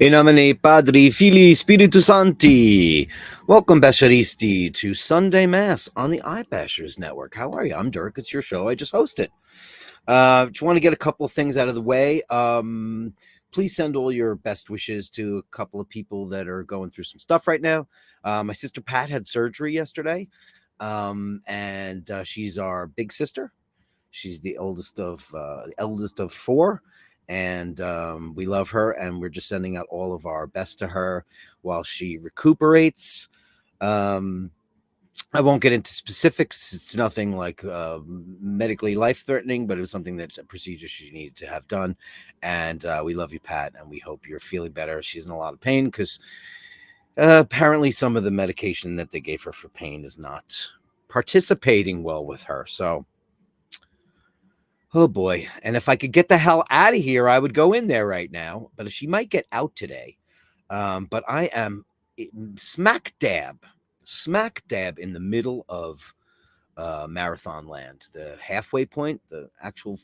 In nomine Padri, Filii, Spiritus Sancti. Welcome, Basharisti, to Sunday Mass on the iBashers network. How are you? I'm Dirk. It's your show. I just hosted. Just want to get a couple of things out of the way. Please send all your best wishes to a couple of people that are going through some stuff right now. My sister Pat had surgery yesterday, and she's our big sister. She's the eldest of four, and we love her, and we're just sending out all of our best to her while she recuperates. I won't get into specifics. It's nothing like medically life-threatening, but it was something that's a procedure she needed to have done. And we love you, Pat, and we hope you're feeling better. She's in a lot of pain because apparently some of the medication that they gave her for pain is not participating well with her. So, oh boy. And if I could get the hell out of here, I would go in there right now. But she might get out today. But I am smack dab in the middle of marathon land. The halfway point, the actual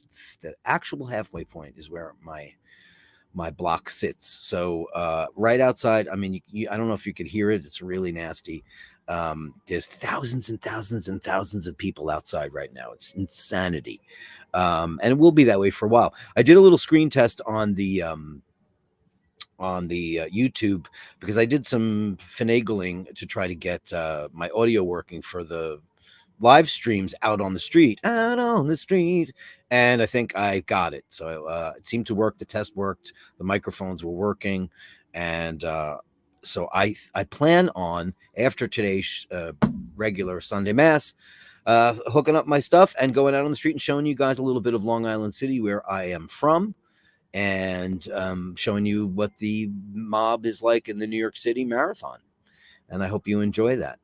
halfway point is where my block sits. So right outside, I mean, I don't know if you could hear it. It's really nasty. There's thousands and thousands and thousands of people outside right now. It's insanity. And it will be that way for a while. I did a little screen test on the YouTube because I did some finagling to try to get my audio working for the live streams out on the street, and I think I got it. So it seemed to work. The test worked. The microphones were working, and so I plan on, after today's regular Sunday Mass, hooking up my stuff and going out on the street and showing you guys a little bit of Long Island City, where I am from, and showing you what the mob is like in the New York City Marathon. And I hope you enjoy that.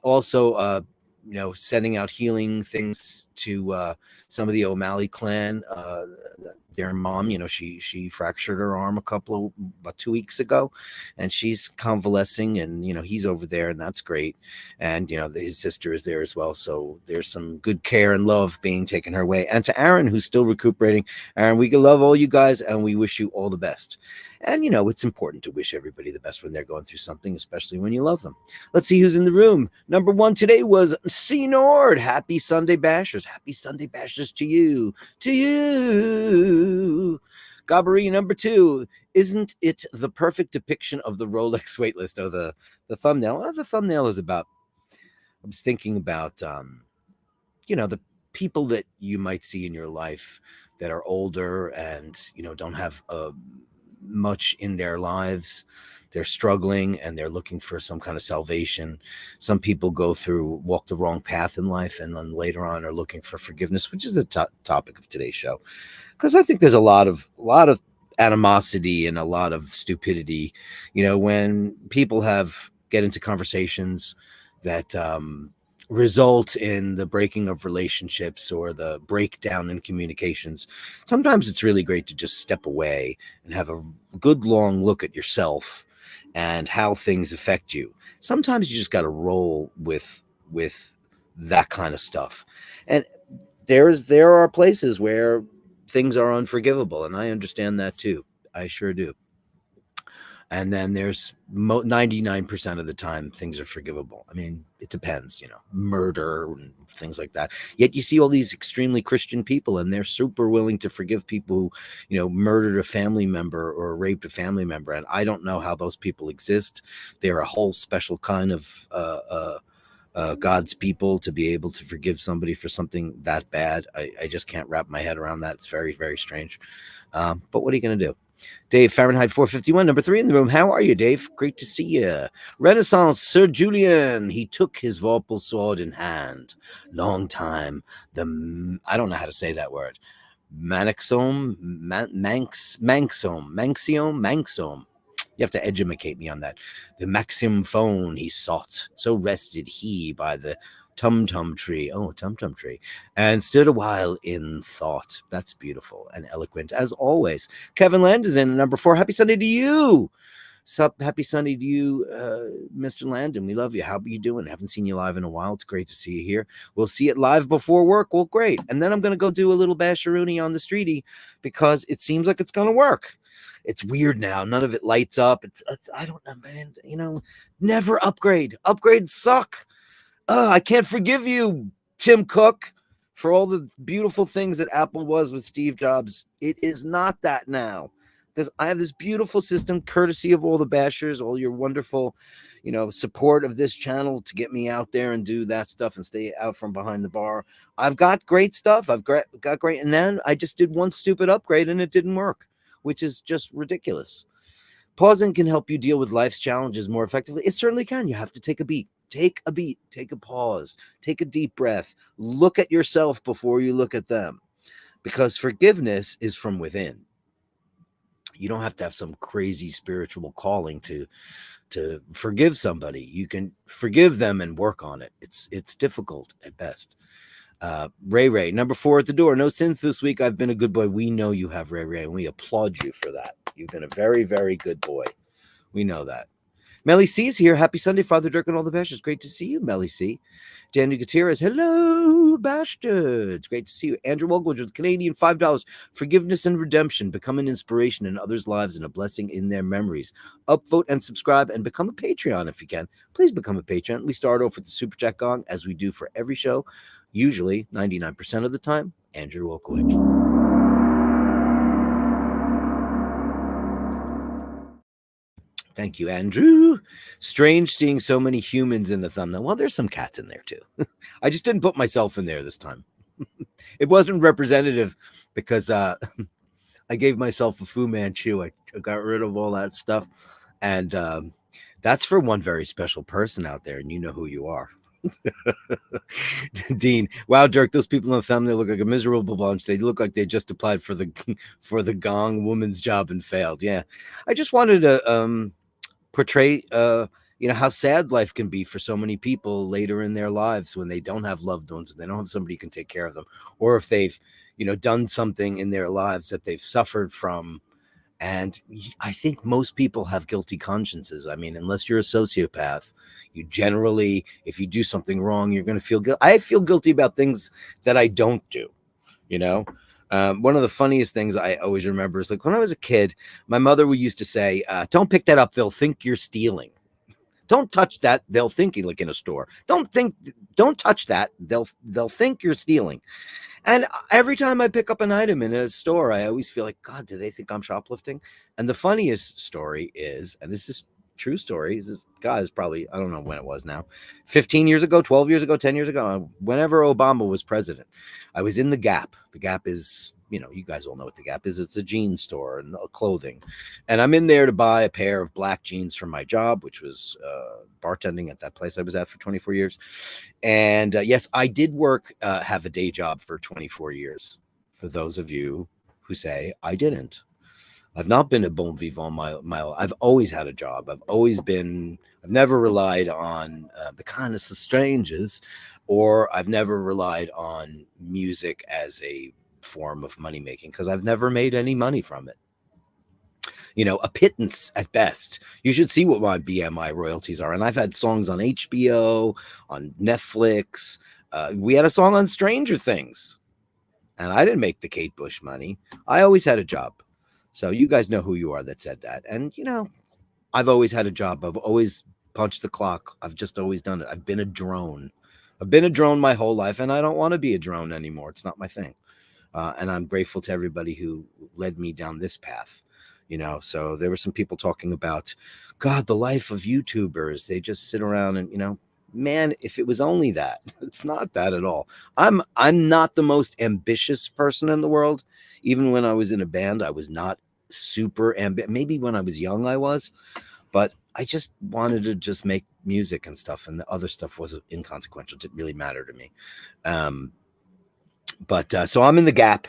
Also, sending out healing things to some of the O'Malley clan. Their mom, she fractured her arm about 2 weeks ago, and she's convalescing, and he's over there, and that's great. And his sister is there as well, so there's some good care and love being taken her way. And to Aaron, who's still recuperating, Aaron, we love all you guys, and we wish you all the best. And it's important to wish everybody the best when they're going through something, especially when you love them. Let's see who's in the room. Number one today was C Nord. Happy Sunday Bashers. Happy Sunday Bashers to you. Gabari, number two. Isn't it the perfect depiction of the Rolex waitlist? Oh, the thumbnail. Well, the thumbnail is about, I was thinking about, the people that you might see in your life that are older and, don't have much in their lives. They're struggling and they're looking for some kind of salvation. Some people walk the wrong path in life, and then later on are looking for forgiveness, which is the topic of today's show. Because I think there's a lot of animosity and a lot of stupidity, when people get into conversations that result in the breaking of relationships or the breakdown in communications. Sometimes it's really great to just step away and have a good long look at yourself and how things affect you. Sometimes you just got to roll with that kind of stuff. And there are places where things are unforgivable, and I understand that too. I sure do. And then there's 99% of the time things are forgivable. I mean, it depends, murder and things like that. Yet you see all these extremely Christian people, and they're super willing to forgive people who, murdered a family member or raped a family member. And I don't know how those people exist. They're a whole special kind of God's people to be able to forgive somebody for something that bad. I just can't wrap my head around that. It's very, very strange. But what are you going to do? Dave, Fahrenheit 451, number 3 in the room. How are you, Dave? Great to see you. Renaissance, Sir Julian. He took his vorpal sword in hand. Long time. I don't know how to say that word. Manxiome. You have to educate me on that. The maxim phone he sought. So rested he by the tum-tum tree. Oh, tum-tum tree. And stood a while in thought. That's beautiful and eloquent as always. Kevin Land is in number 4. Happy Sunday to you. Sup, happy Sunday to you, Mr. Landon. We love you. How are you doing? Haven't seen you live in a while. It's great to see you here. We'll see it live before work. Well, great. And then I'm going to go do a little Basharoonie on the streety because it seems like it's going to work. It's weird now. None of it lights up. It's I don't know, man. You know, never upgrade. Upgrades suck. I can't forgive you, Tim Cook, for all the beautiful things that Apple was with Steve Jobs. It is not that now. Because I have this beautiful system, courtesy of all the bashers, all your wonderful, support of this channel to get me out there and do that stuff and stay out from behind the bar. I've got great stuff. I've got great. And then I just did one stupid upgrade and it didn't work, which is just ridiculous. Pausing can help you deal with life's challenges more effectively. It certainly can. You have to take a beat. Take a beat. Take a pause. Take a deep breath. Look at yourself before you look at them. Because forgiveness is from within. You don't have to have some crazy spiritual calling to forgive somebody. You can forgive them and work on it. It's difficult at best. Ray, number 4 at the door. No sins this week. I've been a good boy. We know you have, Ray, and we applaud you for that. You've been a very, very good boy. We know that. Melly C's here. Happy Sunday, Father Dirk and all the Bashers. Great to see you, Melly C. Daniel Gutierrez. Hello, Bastards. Great to see you. Andrew Wogwood with Canadian $5. Forgiveness and redemption. Become an inspiration in others' lives and a blessing in their memories. Upvote and subscribe and become a Patreon if you can. Please become a Patreon. We start off with the Super Chat Gong as we do for every show. Usually, 99% of the time, Andrew Wogwood. Thank you, Andrew. Strange seeing so many humans in the thumbnail. Well, there's some cats in there, too. I just didn't put myself in there this time. It wasn't representative because I gave myself a Fu Manchu. I got rid of all that stuff. And that's for one very special person out there, and you know who you are. Dean, wow, Dirk, those people in the thumbnail look like a miserable bunch. They look like they just applied for the Gong woman's job and failed. Yeah, I just wanted to portray how sad life can be for so many people later in their lives when they don't have loved ones, when they don't have somebody who can take care of them, or if they've done something in their lives that they've suffered from. And I think most people have guilty consciences. I mean, unless you're a sociopath, you generally, if you do something wrong, you're going to feel guilty. I feel guilty about things that I don't do. One of the funniest things I always remember is like when I was a kid, my mother used to say, don't pick that up. They'll think you're stealing. Don't touch that. They'll think you, like in a store. Don't touch that. They'll think you're stealing. And every time I pick up an item in a store, I always feel like, God, do they think I'm shoplifting? And the funniest story is, and this is true story, this guy is probably, I don't know when it was now, 15 years ago, 12 years ago, 10 years ago, whenever Obama was president, I was in the Gap. The Gap is, you guys all know what the Gap is. It's a jeans store and clothing. And I'm in there to buy a pair of black jeans from my job, which was bartending at that place I was at for 24 years. And yes, I did have a day job for 24 years. For those of you who say I didn't. I've not been a bon vivant I've always had a job. I've never relied on the kindness of strangers, or I've never relied on music as a form of money making because I've never made any money from it. A pittance at best. You should see what my BMI royalties are. And I've had songs on HBO, on Netflix. We had a song on Stranger Things. And I didn't make the Kate Bush money. I always had a job. So you guys know who you are that said that. And, I've always had a job. I've always punched the clock. I've just always done it. I've been a drone. I've been a drone my whole life, and I don't want to be a drone anymore. It's not my thing. And I'm grateful to everybody who led me down this path. So there were some people talking about, God, the life of YouTubers. They just sit around and, man, if it was only that, it's not that at all. I'm not the most ambitious person in the world. Even when I was in a band, I was not super ambitious. Maybe when I was young, I was, but I just wanted to just make music and stuff. And the other stuff was inconsequential. It didn't really matter to me. So I'm in the Gap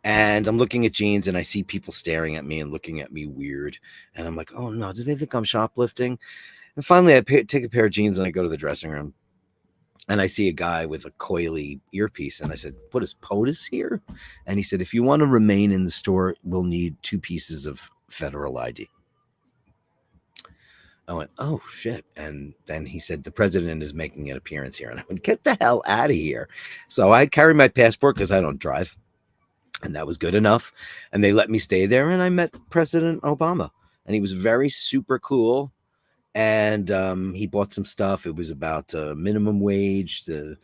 and I'm looking at jeans and I see people staring at me and looking at me weird. And I'm like, oh no, do they think I'm shoplifting? And finally I take a pair of jeans and I go to the dressing room and I see a guy with a coily earpiece. And I said, what is POTUS here? And he said, if you want to remain in the store, we'll need 2 pieces of federal ID. I went, oh shit. And then he said, the president is making an appearance here. And I went, get the hell out of here. So I carry my passport because I don't drive. And that was good enough. And they let me stay there. And I met President Obama. And he was very super cool. And he bought some stuff. It was about minimum wage, the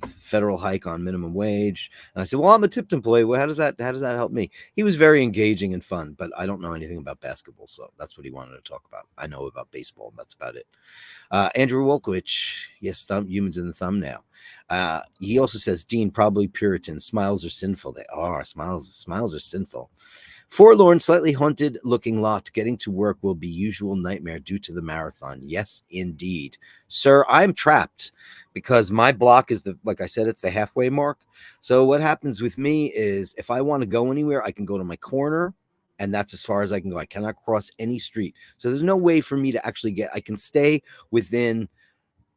federal hike on minimum wage. And I said, "Well, I'm a tipped employee. Well, how does that help me?" He was very engaging and fun, but I don't know anything about basketball, so that's what he wanted to talk about. I know about baseball, and that's about it. Andrew Wolkowicz, yes, humans in the thumbnail. He also says, Dean, probably Puritan. Smiles are sinful. They are. Smiles are sinful. Forlorn, slightly haunted looking lot. Getting to work will be usual nightmare due to the marathon. Yes, indeed. Sir, I'm trapped because my block is like I said, it's the halfway mark. So what happens with me is if I want to go anywhere, I can go to my corner, and that's as far as I can go. I cannot cross any street. So there's no way for me to actually I can stay within,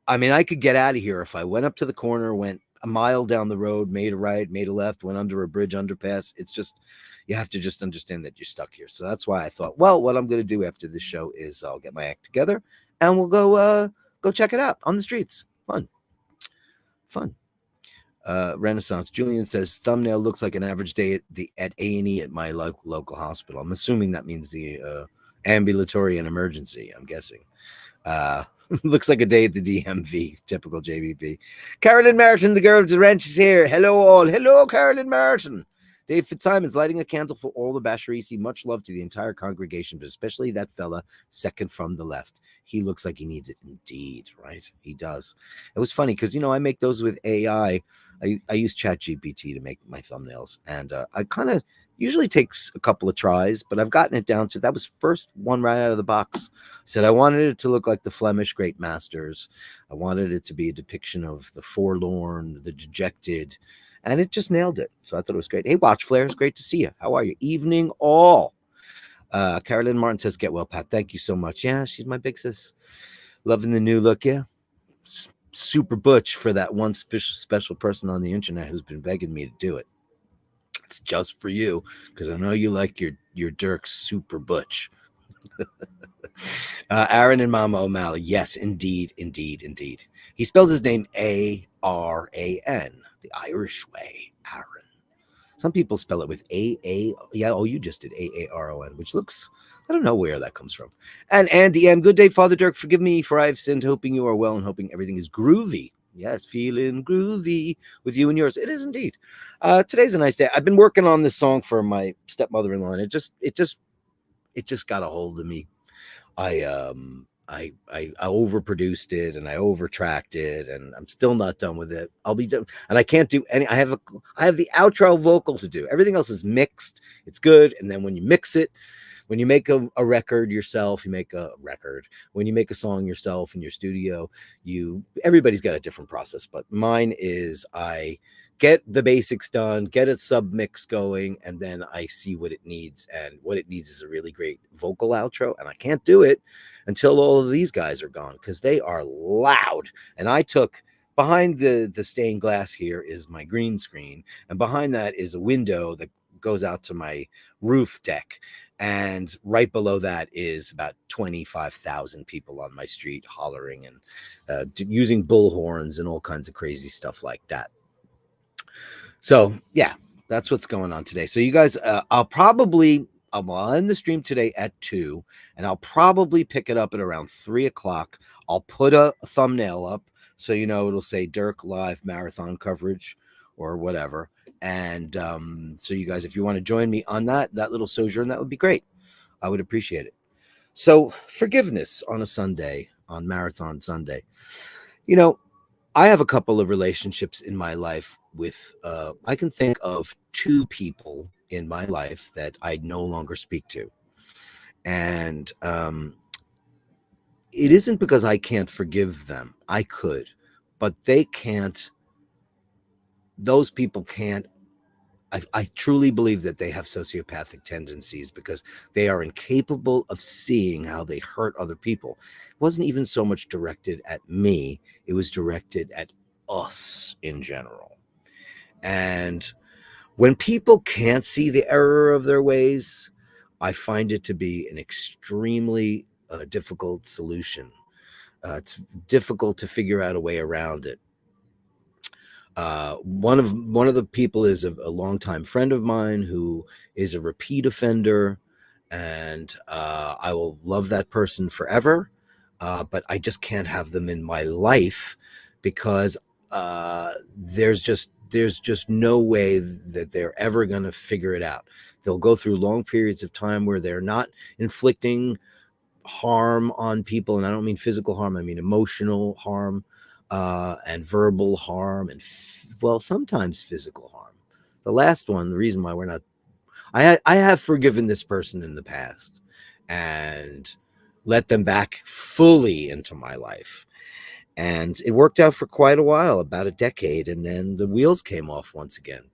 I mean, I could get out of here if I went up to the corner, went a mile down the road, made a right, made a left, went under a bridge underpass. It's just, you have to just understand that you're stuck here. So that's why I thought, well, what I'm going to do after this show is I'll get my act together and we'll go check it out on the streets. Fun. Renaissance. Julian says thumbnail looks like an average day at A&E at my local hospital. I'm assuming that means the ambulatory and emergency. I'm guessing. Looks like a day at the DMV. Typical JBP. Carolyn Merton, the girl of the ranch, is here. Hello, all. Hello, Carolyn Merton. Dave Fitzsimon's lighting a candle for all the Basherdirk. Much love to the entire congregation, but especially that fella second from the left. He looks like he needs it indeed, right? He does. It was funny because, I make those with AI. I use ChatGPT to make my thumbnails, and I kind of usually takes a couple of tries, but I've gotten it down to, that was first one right out of the box. I said I wanted it to look like the Flemish Great Masters. I wanted it to be a depiction of the forlorn, the dejected, and it just nailed it. So I thought it was great. Hey, Watch Flares, great to see you. How are you? Evening all. Carolyn Martin says, get well, Pat. Thank you so much. Yeah, she's my big sis. Loving the new look. Yeah. Super butch for that one special person on the internet who's been begging me to do it. It's just for you because I know you like your Dirk super butch. Aaron and Mama O'Malley. Yes, indeed. He spells his name A-R-A-N, the Irish way. Aaron. Some people spell it with A-A. Yeah, you just did A-A-R-O-N, which looks, I don't know where that comes from. And Andy M. Good day, Father Dirk. Forgive me for I have sinned, hoping you are well and hoping everything is groovy. Yes, feeling groovy with you and yours. It is indeed. Today's a nice day. I've been working on this song for my stepmother-in-law, and it just got a hold of me. I overproduced it and I overtracked it, and I'm still not done with it. I'll be done, and I can't do any. I have the outro vocal to do. Everything else is mixed. It's good, and then when you mix it, when you make a record yourself, you make a record. When you make a song yourself in your studio, everybody's got a different process, but mine is I get the basics done, get it sub mix going, and then I see what it needs. And what it needs is a really great vocal outro. And I can't do it until all of these guys are gone because they are loud. And I took behind the stained glass here is my green screen, and behind that is a window that goes out to my roof deck. And right below that is about 25,000 people on my street hollering and using bullhorns and all kinds of crazy stuff like that. So yeah, that's what's going on today. So you guys, I'll end the stream today at 2, and I'll probably pick it up at around 3 o'clock. I'll put a thumbnail up so it'll say Dirk live marathon coverage or whatever. And so you guys, if you want to join me on that little sojourn, that would be great. I would appreciate it. So forgiveness on a Sunday, on Marathon Sunday. I have a couple of relationships in my life with, I can think of 2 people in my life that I no longer speak to. And it isn't because I can't forgive them. I could, but they can't. Those people can't. I truly believe that they have sociopathic tendencies because they are incapable of seeing how they hurt other people. It wasn't even so much directed at me. It was directed at us in general. And when people can't see the error of their ways, I find it to be an extremely a difficult solution. It's difficult to figure out a way around it. One of the people is a longtime friend of mine who is a repeat offender, and I will love that person forever. But I just can't have them in my life because there's just no way that they're ever going to figure it out. They'll go through long periods of time where they're not inflicting harm on people, and I don't mean physical harm, I mean emotional harm, and verbal harm, and well, sometimes physical harm. The last one, the reason why we're not, I have forgiven this person in the past and let them back fully into my life, and it worked out for quite a while, about a decade, and then the wheels came off once again.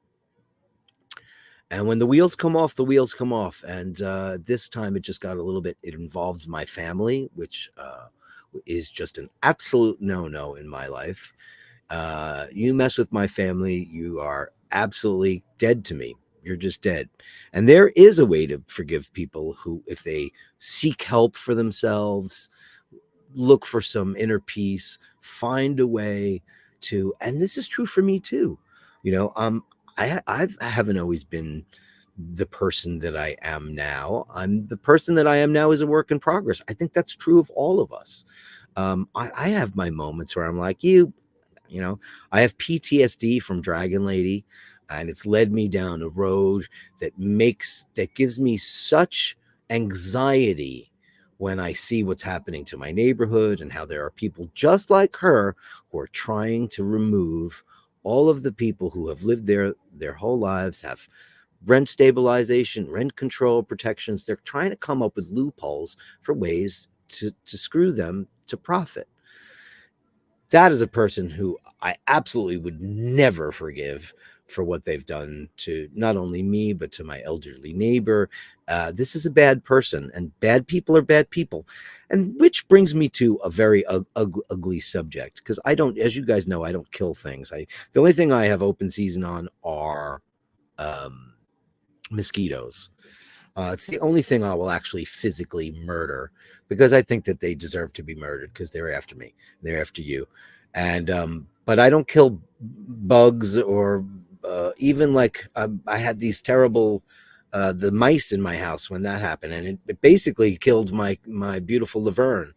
And when the wheels come off, the wheels come off. And this time it just got a little bit, it involved my family, which is just an absolute no-no in my life. You mess with my family, you are absolutely dead to me. You're just dead. And there is a way to forgive people who, if they seek help for themselves, look for some inner peace, find a way to, and this is true for me too. You know, I haven't always been the person that I am now. I'm the person that I am now is a work in progress. I think that's true of all of us. I have my moments where I'm like, you know, I have PTSD from Dragon Lady, and it's led me down a road that gives me such anxiety when I see what's happening to my neighborhood and how there are people just like her who are trying to remove all of the people who have lived there their whole lives, have rent stabilization, rent control protections. They're trying to come up with loopholes for ways to screw them to profit. That is a person who I absolutely would never forgive for what they've done to not only me, but to my elderly neighbor. This is a bad person, and bad people are bad people. And which brings me to a very ugly subject, because I don't, as you guys know, I don't kill things. The only thing I have open season on are mosquitoes. It's the only thing I will actually physically murder, because I think that they deserve to be murdered because they're after me, they're after you, and but I don't kill bugs or even like I had these terrible the mice in my house when that happened, and it basically killed my beautiful Laverne,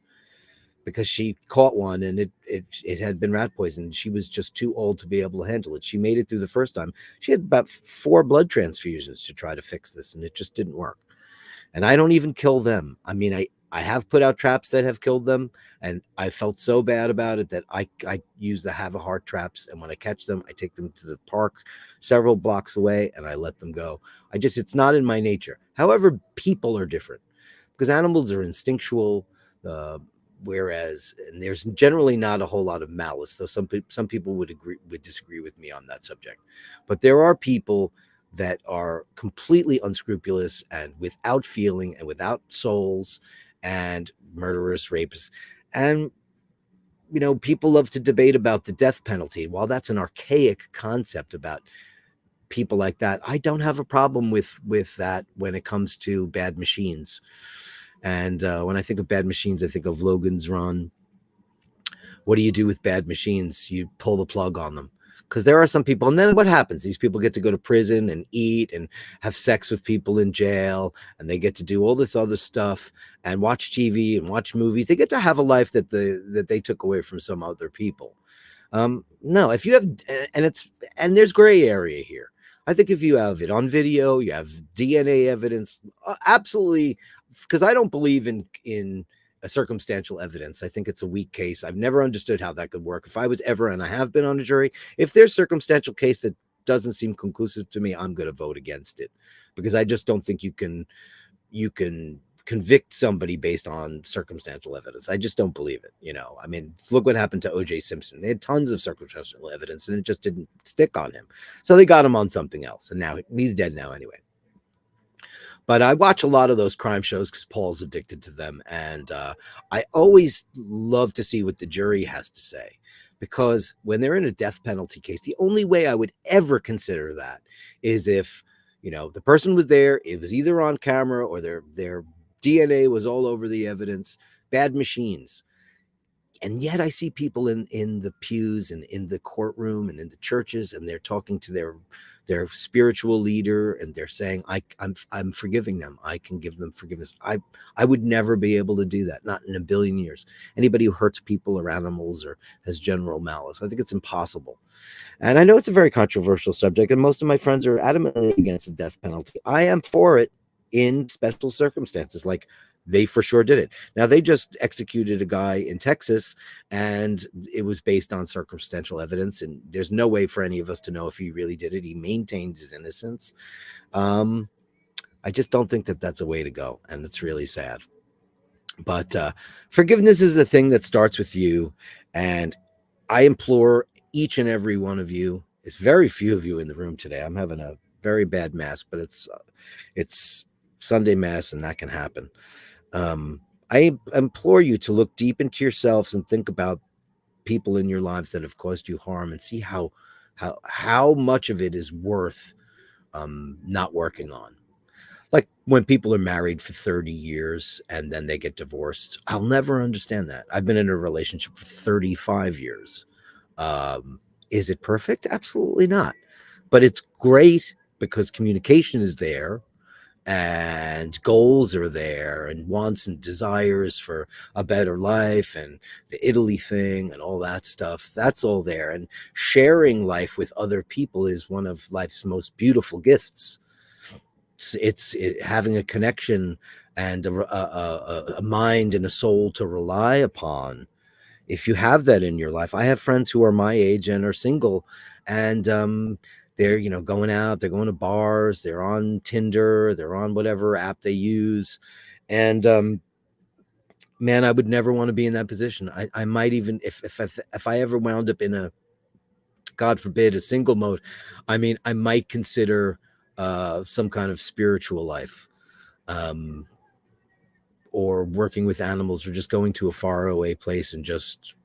because she caught one, and it had been rat poison. She was just too old to be able to handle it. She made it through the first time. She had about 4 blood transfusions to try to fix this, and it just didn't work. And I don't even kill them. I mean, I have put out traps that have killed them, and I felt so bad about it that I use the have a heart traps, and when I catch them, I take them to the park several blocks away and I let them go. It's not in my nature. However, people are different, because animals are instinctual, whereas, and there's generally not a whole lot of malice, though some people would disagree with me on that subject. But there are people that are completely unscrupulous and without feeling and without souls, and murderers, rapists. And people love to debate about the death penalty. While that's an archaic concept about people like that, I don't have a problem with that when it comes to bad machines. And when I think of bad machines, I think of Logan's Run. What do you do with bad machines? You pull the plug on them. Because there are some people, and then what happens? These people get to go to prison and eat and have sex with people in jail, and they get to do all this other stuff and watch TV and watch movies. They get to have a life that they took away from some other people. No, if you have, and there's gray area here. I think if you have it on video, you have DNA evidence, absolutely, because I don't believe in a circumstantial evidence. I think it's a weak case. I've never understood how that could work. If I was ever, and I have been on a jury, if there's circumstantial case that doesn't seem conclusive to me, I'm going to vote against it, because I just don't think you can convict somebody based on circumstantial evidence. I just don't believe it. I mean, look what happened to O.J. Simpson. They had tons of circumstantial evidence, and it just didn't stick on him. So they got him on something else, and now he's dead now anyway. But I watch a lot of those crime shows because Paul's addicted to them. And I always love to see what the jury has to say, because when they're in a death penalty case, the only way I would ever consider that is if, the person was there, it was either on camera or their DNA was all over the evidence. bad machines. And yet I see people in the pews and in the courtroom and in the churches, and they're talking to their spiritual leader, and they're saying, I'm forgiving them. I can give them forgiveness. I would never be able to do that, not in a billion years. Anybody who hurts people or animals or has general malice, I think it's impossible. And I know it's a very controversial subject, and most of my friends are adamantly against the death penalty. I am for it in special circumstances, like they for sure did it. Now, they just executed a guy in Texas, and it was based on circumstantial evidence, and there's no way for any of us to know if he really did it. He maintained his innocence. I just don't think that that's a way to go, and it's really sad. But forgiveness is a thing that starts with you, and I implore each and every one of you. It's very few of you in the room today. I'm having a very bad mass, but it's Sunday mass, and that can happen. I implore you to look deep into yourselves and think about people in your lives that have caused you harm, and see how much of it is worth not working on. Like when people are married for 30 years and then they get divorced, I'll never understand that. I've been in a relationship for 35 years. Is it perfect? Absolutely not. But it's great because communication is there, and goals are there, and wants and desires for a better life, and the Italy thing and all that stuff. That's all there. And sharing life with other people is one of life's most beautiful gifts. It's having a connection and a mind and a soul to rely upon. If you have that in your life, I have friends who are my age and are single, and they're going out, they're going to bars, they're on Tinder, they're on whatever app they use, and man, I would never want to be in that position. I might even, if I ever wound up in a, God forbid, a single mode, I mean, I might consider some kind of spiritual life, or working with animals, or just going to a faraway place, and just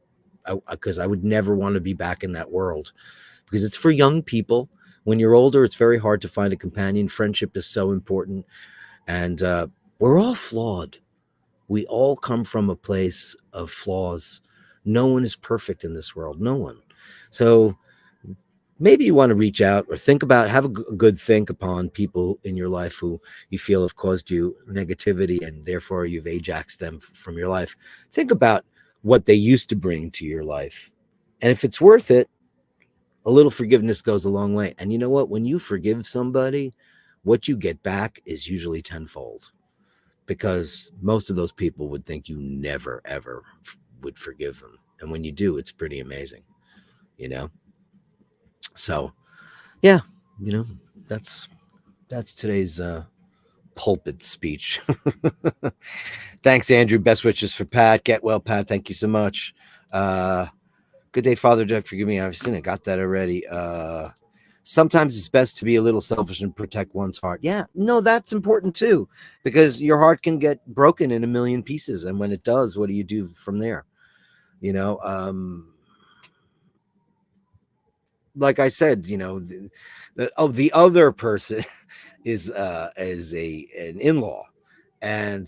because I would never want to be back in that world, because it's for young people. When you're older, it's very hard to find a companion. Friendship is so important, and we're all flawed. We all come from a place of flaws. No one is perfect in this world. No one. So maybe you want to reach out or think about, have a good think upon people in your life who you feel have caused you negativity, and therefore you've ajaxed them from your life. Think about what they used to bring to your life. And if it's worth it, a little forgiveness goes a long way. And you know what? When you forgive somebody, what you get back is usually tenfold, because most of those people would think you never, ever would forgive them. And when you do, it's pretty amazing, you know? So, yeah, that's today's pulpit speech. Thanks, Andrew. Best wishes for Pat. Get well, Pat. Thank you so much. Good day, Father Dirk. Forgive me, I've seen it. Got that already. Sometimes it's best to be a little selfish and protect one's heart. Yeah, no, that's important too, because your heart can get broken in a million pieces, and when it does, what do you do from there? Like I said, the other person is an in-law, and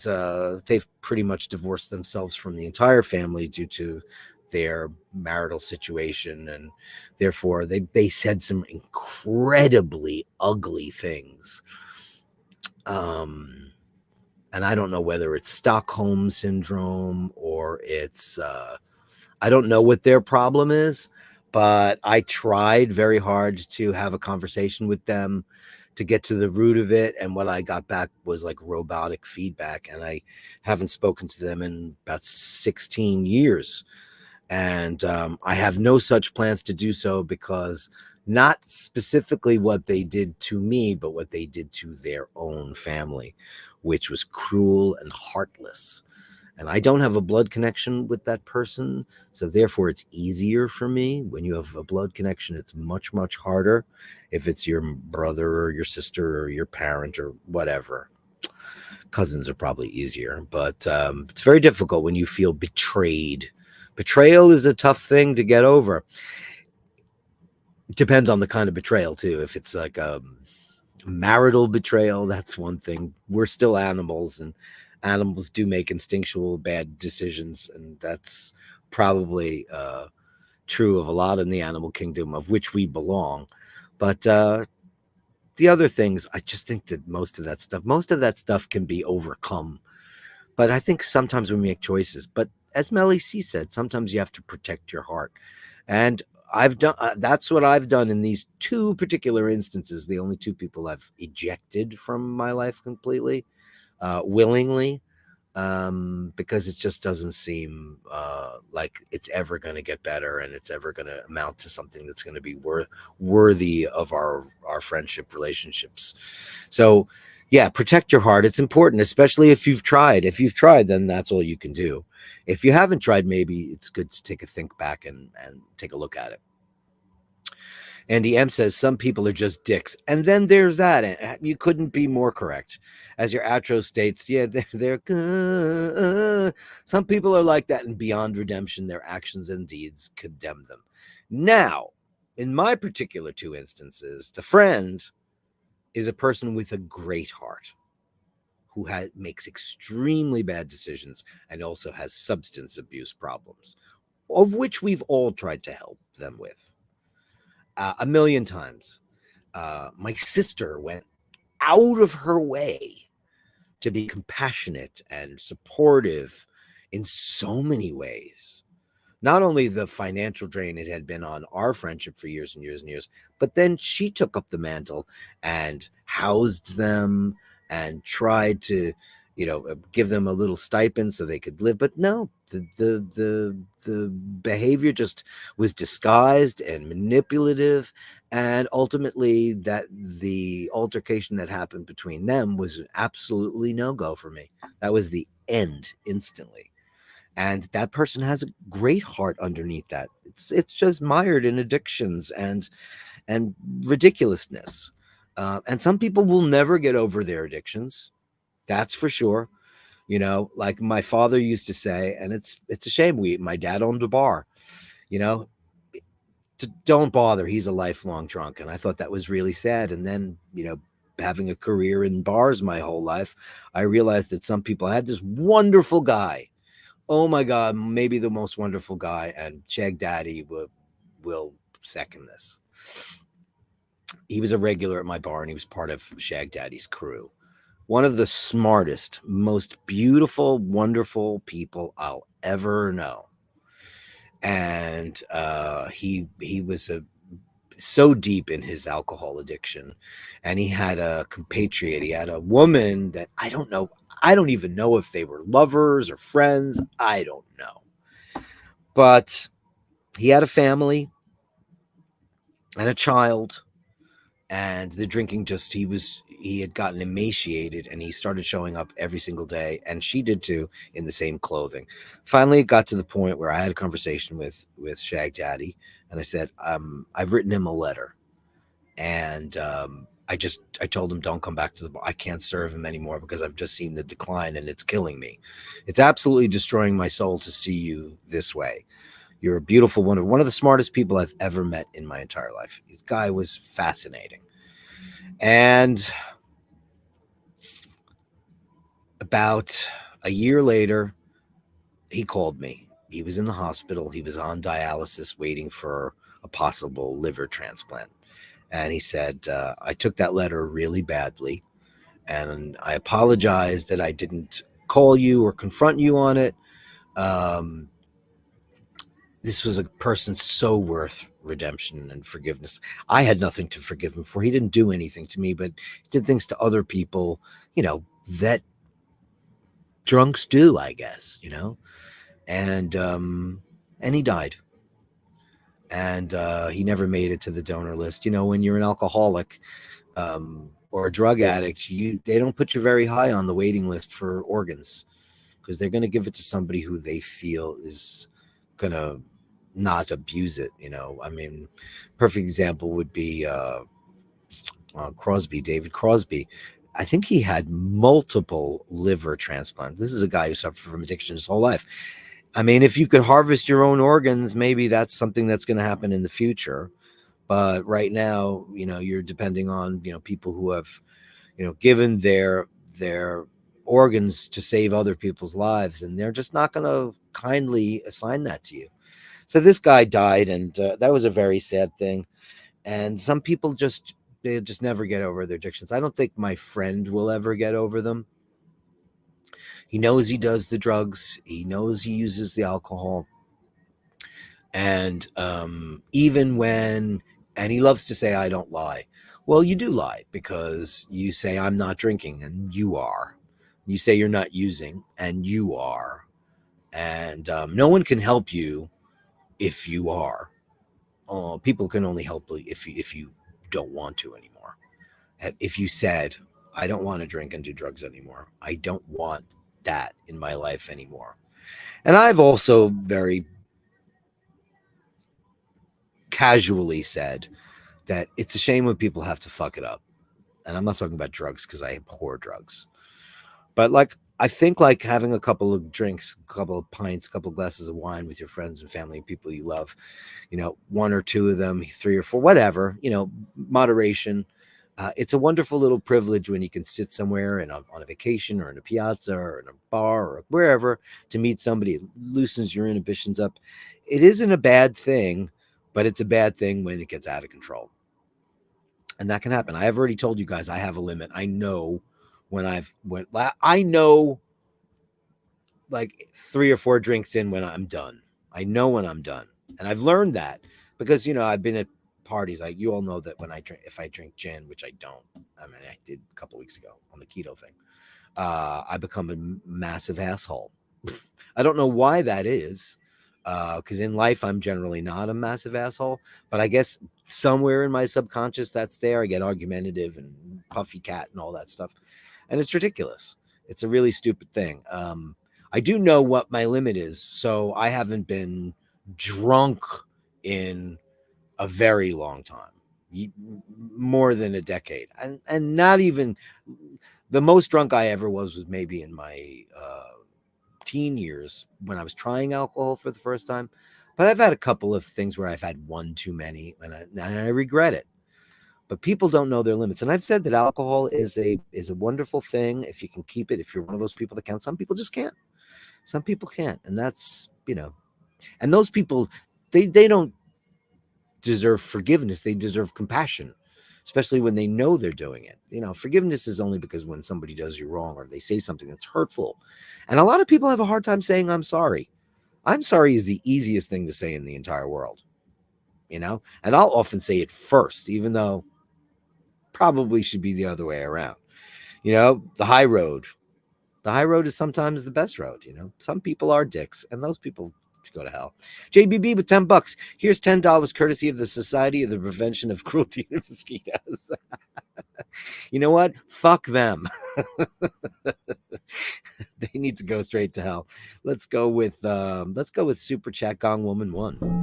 they've pretty much divorced themselves from the entire family due to their marital situation, and therefore they said some incredibly ugly things. And I don't know whether it's Stockholm syndrome or it's I don't know what their problem is, but I tried very hard to have a conversation with them to get to the root of it. And what I got back was like robotic feedback. And I haven't spoken to them in about 16 years. And I have no such plans to do so, because not specifically what they did to me, but what they did to their own family, which was cruel and heartless. And I don't have a blood connection with that person, so therefore it's easier for me. When you have a blood connection, it's much, much harder if it's your brother or your sister or your parent or whatever. Cousins are probably easier, but it's very difficult when you feel betrayed. Betrayal is a tough thing to get over. It depends on the kind of betrayal, too. If it's like a marital betrayal, that's one thing. We're still animals, and animals do make instinctual bad decisions, and that's probably true of a lot in the animal kingdom of which we belong. But the other things, I just think that most of that stuff can be overcome. But I think sometimes we make choices. But as Melly C said, sometimes you have to protect your heart. And I've done that's what I've done in these two particular instances, the only two people I've ejected from my life completely, willingly, because it just doesn't seem like it's ever going to get better and it's ever going to amount to something that's going to be worthy of our friendship relationships. So, yeah, protect your heart. It's important, especially if you've tried. If you've tried, then that's all you can do. If you haven't tried, maybe it's good to take a think back and take a look at it. Andy M says some people are just dicks. And then there's that. You couldn't be more correct. As your outro states, yeah, they're good. Some people are like that, and beyond redemption, their actions and deeds condemn them. Now, in my particular two instances, the friend is a person with a great heart who makes extremely bad decisions and also has substance abuse problems, of which we've all tried to help them with a million times. My sister went out of her way to be compassionate and supportive in so many ways. Not only the financial drain it had been on our friendship for years and years and years, but then she took up the mantle and housed them and tried to, give them a little stipend so they could live. But no, the behavior just was disguised and manipulative, and ultimately that the altercation that happened between them was absolutely no go for me. That was the end instantly. And that person has a great heart underneath that. It's just mired in addictions and ridiculousness. And some people will never get over their addictions. That's for sure. Like my father used to say, and it's a shame. My dad owned a bar. You know, don't bother. He's a lifelong drunk, and I thought that was really sad. And then, having a career in bars my whole life, I realized that some people, I had this wonderful guy. Oh my God, maybe the most wonderful guy, and Shag Daddy will second this. He was a regular at my bar, and he was part of Shag Daddy's crew. One of the smartest, most beautiful, wonderful people I'll ever know. And he was so deep in his alcohol addiction, and he had a compatriot. He had a woman that I don't know. I don't even know if they were lovers or friends. I don't know. But he had a family and a child, and the drinking he had gotten emaciated, and he started showing up every single day, and she did too, in the same clothing. Finally, it got to the point where I had a conversation with Shag Daddy, and I said, I've written him a letter, and I told him, don't come back to the bar. I can't serve him anymore because I've just seen the decline, and it's killing me. It's absolutely destroying my soul to see you this way. You're a beautiful one of the smartest people I've ever met in my entire life. This guy was fascinating. And about a year later, he called me. He was in the hospital. He was on dialysis waiting for a possible liver transplant. And he said, I took that letter really badly, and I apologize that I didn't call you or confront you on it. This was a person so worth redemption and forgiveness. I had nothing to forgive him for. He didn't do anything to me, but he did things to other people, that drunks do, I guess, and he died. And he never made it to the donor list. When you're an alcoholic or a drug addict, they don't put you very high on the waiting list for organs, because they're going to give it to somebody who they feel is going to not abuse it. I mean, perfect example would be David Crosby. I think he had multiple liver transplants. This is a guy who suffered from addiction his whole life. I mean, if you could harvest your own organs, maybe that's something that's going to happen in the future. But right now, you're depending on, people who have, given their organs to save other people's lives, and they're just not going to kindly assign that to you. So this guy died, and that was a very sad thing. And some people they just never get over their addictions. I don't think my friend will ever get over them. He knows he does the drugs. He knows he uses the alcohol. And even when, and he loves to say, I don't lie. Well, you do lie, because you say, I'm not drinking, and you are. You say you're not using, and you are. And no one can help you if you are. People can only help you if you don't want to anymore. If you said, I don't want to drink and do drugs anymore, I don't want that in my life anymore. And I've also very casually said that it's a shame when people have to fuck it up. And I'm not talking about drugs, because I abhor drugs. But like, I think like having a couple of drinks, a couple of pints, a couple of glasses of wine with your friends and family and people you love, one or two of them, three or four, whatever, moderation. It's a wonderful little privilege when you can sit somewhere on a vacation, or in a piazza, or in a bar, or wherever, to meet somebody. It loosens your inhibitions up. It isn't a bad thing, but it's a bad thing when it gets out of control. And that can happen. I have already told you guys I have a limit. I know I know like 3 or 4 drinks in when I'm done. I know when I'm done. And I've learned that because, I've been at parties. You all know that if I drink gin, which I don't, I mean, I did a couple weeks ago on the keto thing, I become a massive asshole. I don't know why that is. Because in life, I'm generally not a massive asshole, but I guess somewhere in my subconscious that's there. I get argumentative and puffy cat and all that stuff. And it's ridiculous. It's a really stupid thing. I do know what my limit is. So I haven't been drunk in a very long time, more than a decade. And not even, the most drunk I ever was maybe in my teen years when I was trying alcohol for the first time. But I've had a couple of things where I've had one too many, and I regret it. But people don't know their limits. And I've said that alcohol is a wonderful thing if you can keep it, if you're one of those people that can. Some people just can't. Some people can't. And that's, and those people, they don't deserve forgiveness. They deserve compassion, especially when they know they're doing it. Forgiveness is only because when somebody does you wrong, or they say something that's hurtful. And a lot of people have a hard time saying, I'm sorry. I'm sorry is the easiest thing to say in the entire world, and I'll often say it first, even though probably should be the other way around. The high road. The high road is sometimes the best road. Some people are dicks, and those people should go to hell. JBB with $10. Here's $10 courtesy of the Society of the Prevention of Cruelty to Mosquitoes. You know what? Fuck them. They need to go straight to hell. Let's go with Super Chat Gong Woman 1.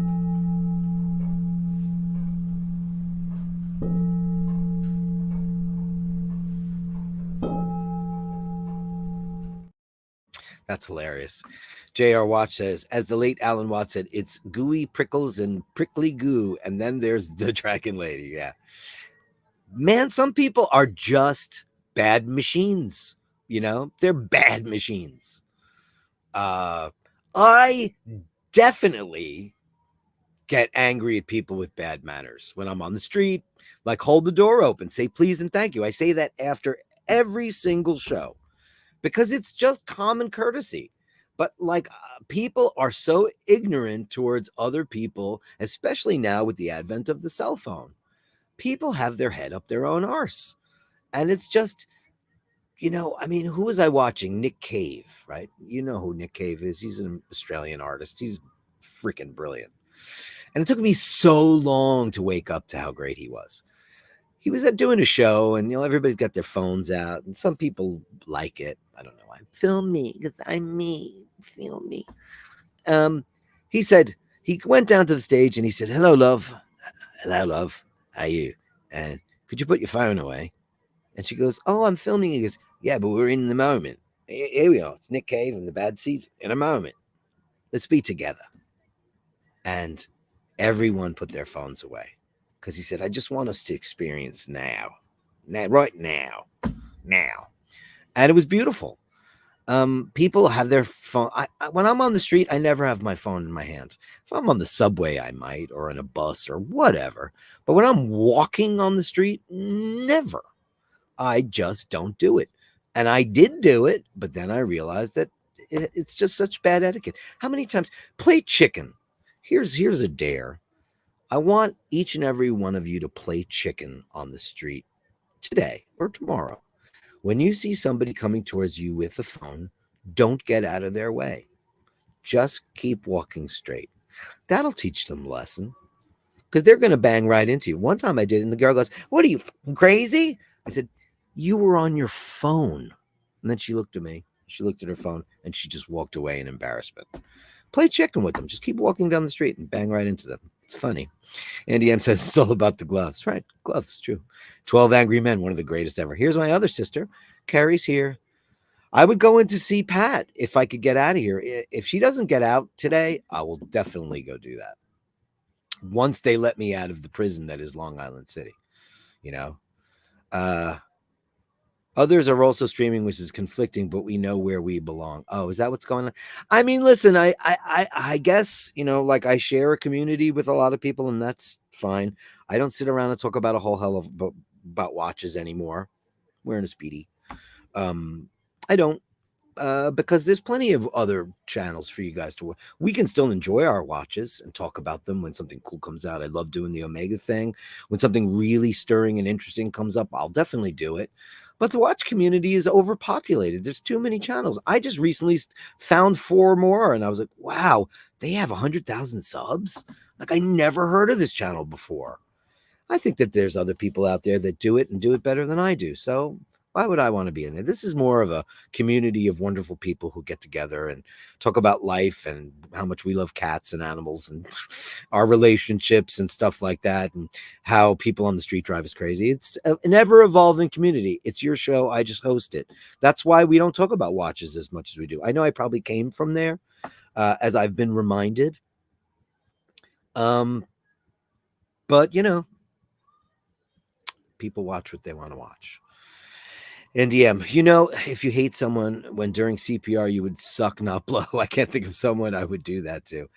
That's hilarious. J.R. Watch says, as the late Alan Watts said, it's gooey prickles and prickly goo, and then there's the dragon lady. Yeah. Man, some people are just bad machines. They're bad machines. I definitely get angry at people with bad manners when I'm on the street. Like, hold the door open, say please and thank you. I say that after every single show, because it's just common courtesy. But people are so ignorant towards other people, especially now with the advent of the cell phone. People have their head up their own arse. And it's just, who was I watching? Nick Cave, right? You know who Nick Cave is. He's an Australian artist. He's freaking brilliant. And it took me so long to wake up to how great he was. He was doing a show, and everybody's got their phones out, and some people like it. I don't know why. Film me, because I'm me. Film me. He said, he went down to the stage and he said, hello, love. Hello, love. How are you? And could you put your phone away? And she goes, oh, I'm filming. He goes, yeah, but we're in the moment. Here we are. It's Nick Cave and the Bad Seeds in a moment. Let's be together. And everyone put their phones away, because he said, I just want us to experience now, right now. And it was beautiful. People have their phone. When I'm on the street, I never have my phone in my hand. If I'm on the subway, I might, or in a bus or whatever. But when I'm walking on the street, never. I just don't do it. And I did do it, but then I realized that it's just such bad etiquette. How many times play chicken? Here's a dare. I want each and every one of you to play chicken on the street today or tomorrow. When you see somebody coming towards you with a phone, don't get out of their way. Just keep walking straight. That'll teach them a lesson because they're going to bang right into you. One time I did, and the girl goes, "What are you, crazy?" I said, "You were on your phone." And then she looked at me. She looked at her phone and she just walked away in embarrassment. Play chicken with them. Just keep walking down the street and bang right into them. It's funny. Andy M says it's all about the gloves. Right. Gloves, true. 12 Angry Men, one of the greatest ever. Here's my other sister. Carrie's here. I would go in to see Pat if I could get out of here. If she doesn't get out today, I will definitely go do that. Once they let me out of the prison that is Long Island City, you know. Others are also streaming, which is conflicting, but we know where we belong. Oh, is that what's going on? I mean, listen, I guess, like I share a community with a lot of people, and that's fine. I don't sit around and talk about a whole hell of about watches anymore. Wearing a Speedy. I don't, because there's plenty of other channels for you guys to. We can still enjoy our watches and talk about them when something cool comes out. I love doing the Omega thing. When something really stirring and interesting comes up, I'll definitely do it. But the watch community is overpopulated. There's too many channels. I just recently found 4 more, and I was like, wow, they have 100,000 subs. Like, I never heard of this channel before. I think that there's other people out there that do it and do it better than I do. So why would I want to be in there? This is more of a community of wonderful people who get together and talk about life and how much we love cats and animals and our relationships and stuff like that, and how people on the street drive us crazy. It's an ever-evolving community. It's your show. I just host it. That's why we don't talk about watches as much as we do. I know I probably came from there, as I've been reminded. But, people watch what they want to watch. NDM, if you hate someone when during CPR you would suck, not blow. I can't think of someone I would do that to.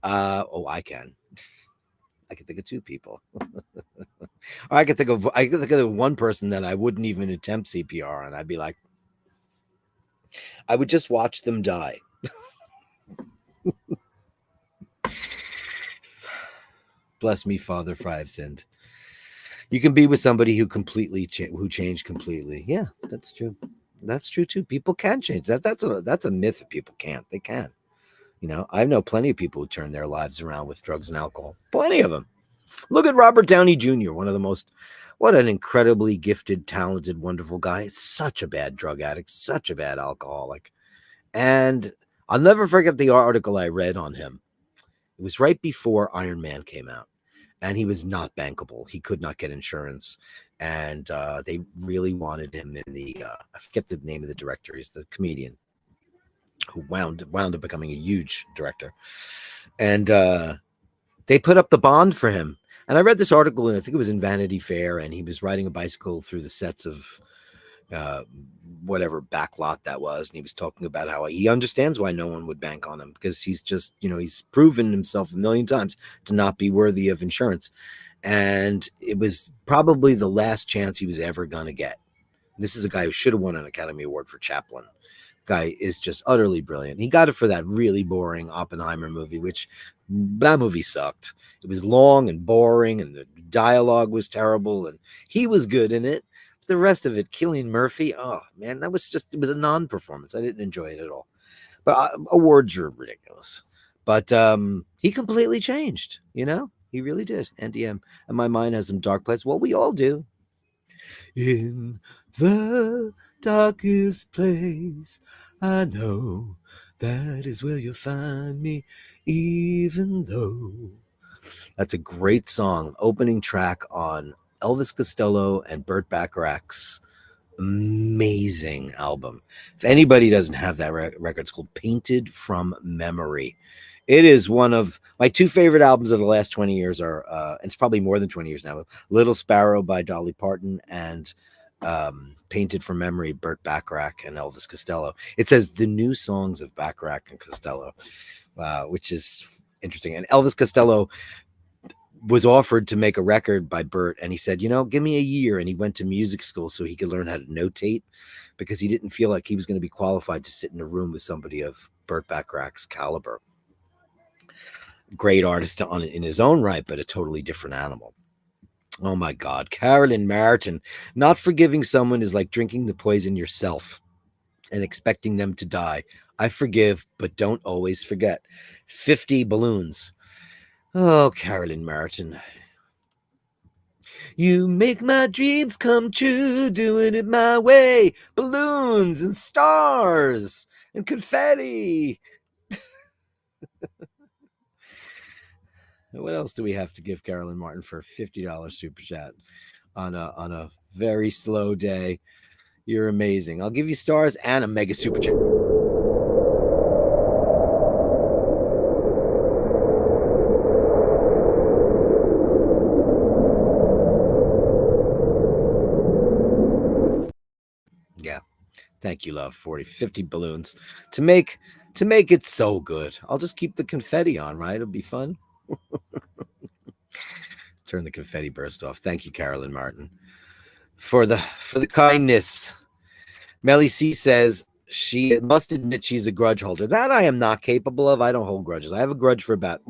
I can. I can think of 2 people. Or I can think of one person that I wouldn't even attempt CPR on. I'd be like, I would just watch them die. Bless me, Father, for I have sinned. You can be with somebody who changed completely. Yeah, that's true. That's true too. People can change. That's a myth that people can't. They can. I know plenty of people who turn their lives around with drugs and alcohol. Plenty of them. Look at Robert Downey Jr., what an incredibly gifted, talented, wonderful guy. Such a bad drug addict, such a bad alcoholic. And I'll never forget the article I read on him. It was right before Iron Man came out. And he was not bankable. He could not get insurance. And they really wanted him in the, I forget the name of the director. He's the comedian who wound up becoming a huge director. And they put up the bond for him. And I read this article, and I think it was in Vanity Fair, and he was riding a bicycle through the sets of whatever backlot that was, and he was talking about how he understands why no one would bank on him, because he's just, he's proven himself a million times to not be worthy of insurance, and it was probably the last chance he was ever going to get. This is a guy who should have won an Academy Award for Chaplin. Guy is just utterly brilliant. He got it for that really boring Oppenheimer movie, which that movie sucked. It was long and boring, and the dialogue was terrible, and he was good in it. The rest of it, Cillian Murphy, oh man, it was a non-performance. I didn't enjoy it at all. But awards are ridiculous. But he completely changed, he really did. NDM, and my mind has some dark places. Well, we all do. In the darkest place, I know that is where you'll find me, even though. That's a great song, opening track on Elvis Costello and Burt Bacharach's amazing album. If anybody doesn't have that record, it's called Painted from Memory. It is one of my 2 favorite albums of the last 20 years. It's probably more than 20 years now. Little Sparrow by Dolly Parton and Painted from Memory, Burt Bacharach and Elvis Costello. It says the new songs of Bacharach and Costello, which is interesting. And Elvis Costello was offered to make a record by Burt, and he said, give me a year. And he went to music school so he could learn how to notate, because he didn't feel like he was going to be qualified to sit in a room with somebody of Burt Bacharach's caliber. Great artist in his own right, but a totally different animal. Oh my God, Carolyn Martin. Not forgiving someone is like drinking the poison yourself and expecting them to die. I forgive, but don't always forget. 50 balloons. Oh, Carolyn Martin. You make my dreams come true, doing it my way. Balloons and stars and confetti. What else do we have to give Carolyn Martin for a $50 super chat on a very slow day? You're amazing. I'll give you stars and a mega super chat. Yeah. Thank you, love. 50 balloons to make it so good. I'll just keep the confetti on, right? It'll be fun. Turn the confetti burst off. Thank you, Carolyn Martin, for the kindness. Melly C says she must admit she's a grudge holder. That I am not capable of. I don't hold grudges. I have a grudge for I'm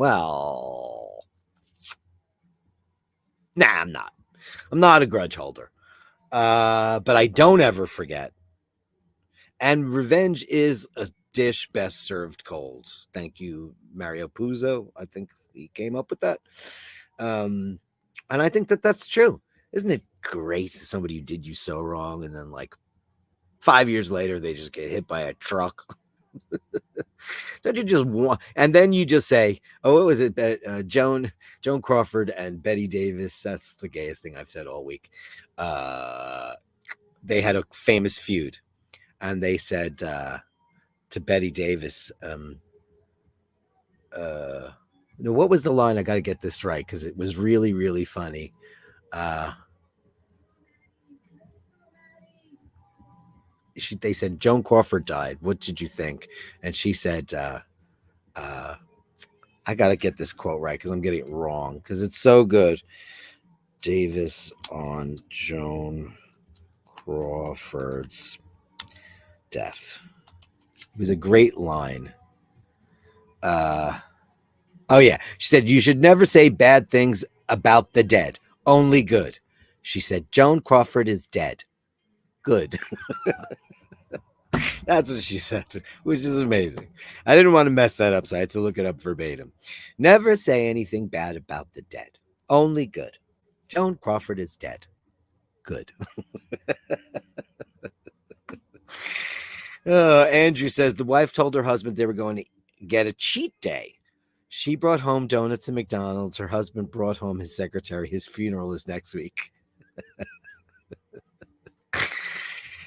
not. I'm not a grudge holder. But I don't ever forget. And revenge is a dish best served cold. Thank you, Mario Puzo. I think he came up with that. And I think that's true. Isn't it great? Somebody who did you so wrong, and then like 5 years later, they just get hit by a truck. Don't you just want? And then you just say, "Oh, what was it? Joan Crawford and Betty Davis." That's the gayest thing I've said all week. They had a famous feud, and they said to Betty Davis, what was the line? I got to get this right because it was really, really funny. They said, Joan Crawford died. What did you think? And she said, I got to get this quote right because I'm getting it wrong because it's so good. Davis on Joan Crawford's death. It was a great line. Oh, yeah. She said, you should never say bad things about the dead. Only good. She said, Joan Crawford is dead. Good. That's what she said, which is amazing. I didn't want to mess that up, so I had to look it up verbatim. Never say anything bad about the dead. Only good. Joan Crawford is dead. Good. Andrew says the wife told her husband they were going to get a cheat day. She brought home donuts and McDonald's. Her husband brought home his secretary. His funeral is next week.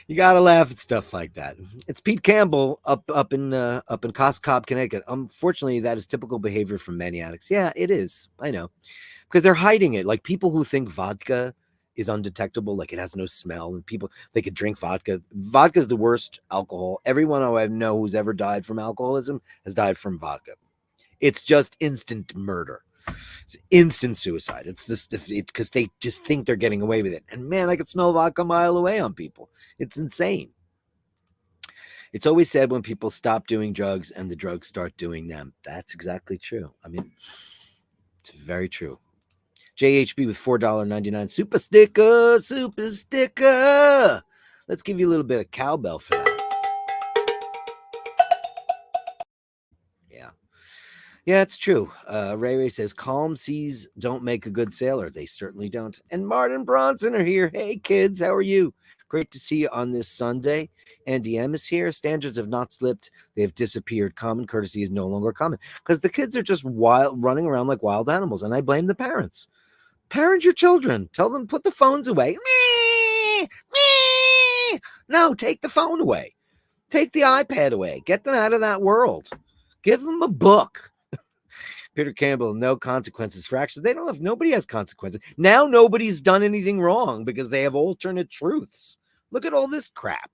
You gotta laugh at stuff like that. It's Pete Campbell up in Coscob, Connecticut. Unfortunately, that is typical behavior from many addicts. Yeah, it is. I know, because they're hiding it. Like people who think vodka is undetectable, like it has no smell, and people they could drink vodka. Vodka is the worst alcohol. Everyone I know who's ever died from alcoholism has died from vodka. It's just instant murder. It's instant suicide. It's this because they just think they're getting away with it. And man, I could smell vodka a mile away on people. It's insane. It's always said when people stop doing drugs and the drugs start doing them. That's exactly true. I mean, it's very true. JHB with $4.99 super sticker. Let's give you a little bit of cowbell for that. Yeah, it's true. Ray says, calm seas don't make a good sailor. They certainly don't. And Martin Bronson are here. Hey, kids, how are you? Great to see you on this Sunday. Andy M is here. Standards have not slipped. They have disappeared. Common courtesy is no longer common because the kids are just running around like wild animals, and I blame the parents. Parent your children. Tell them, put the phones away. No, take the phone away. Take the iPad away. Get them out of that world. Give them a book. Peter Campbell, no consequences for actions. They don't have, nobody has consequences. Now nobody's done anything wrong because they have alternate truths. Look at all this crap.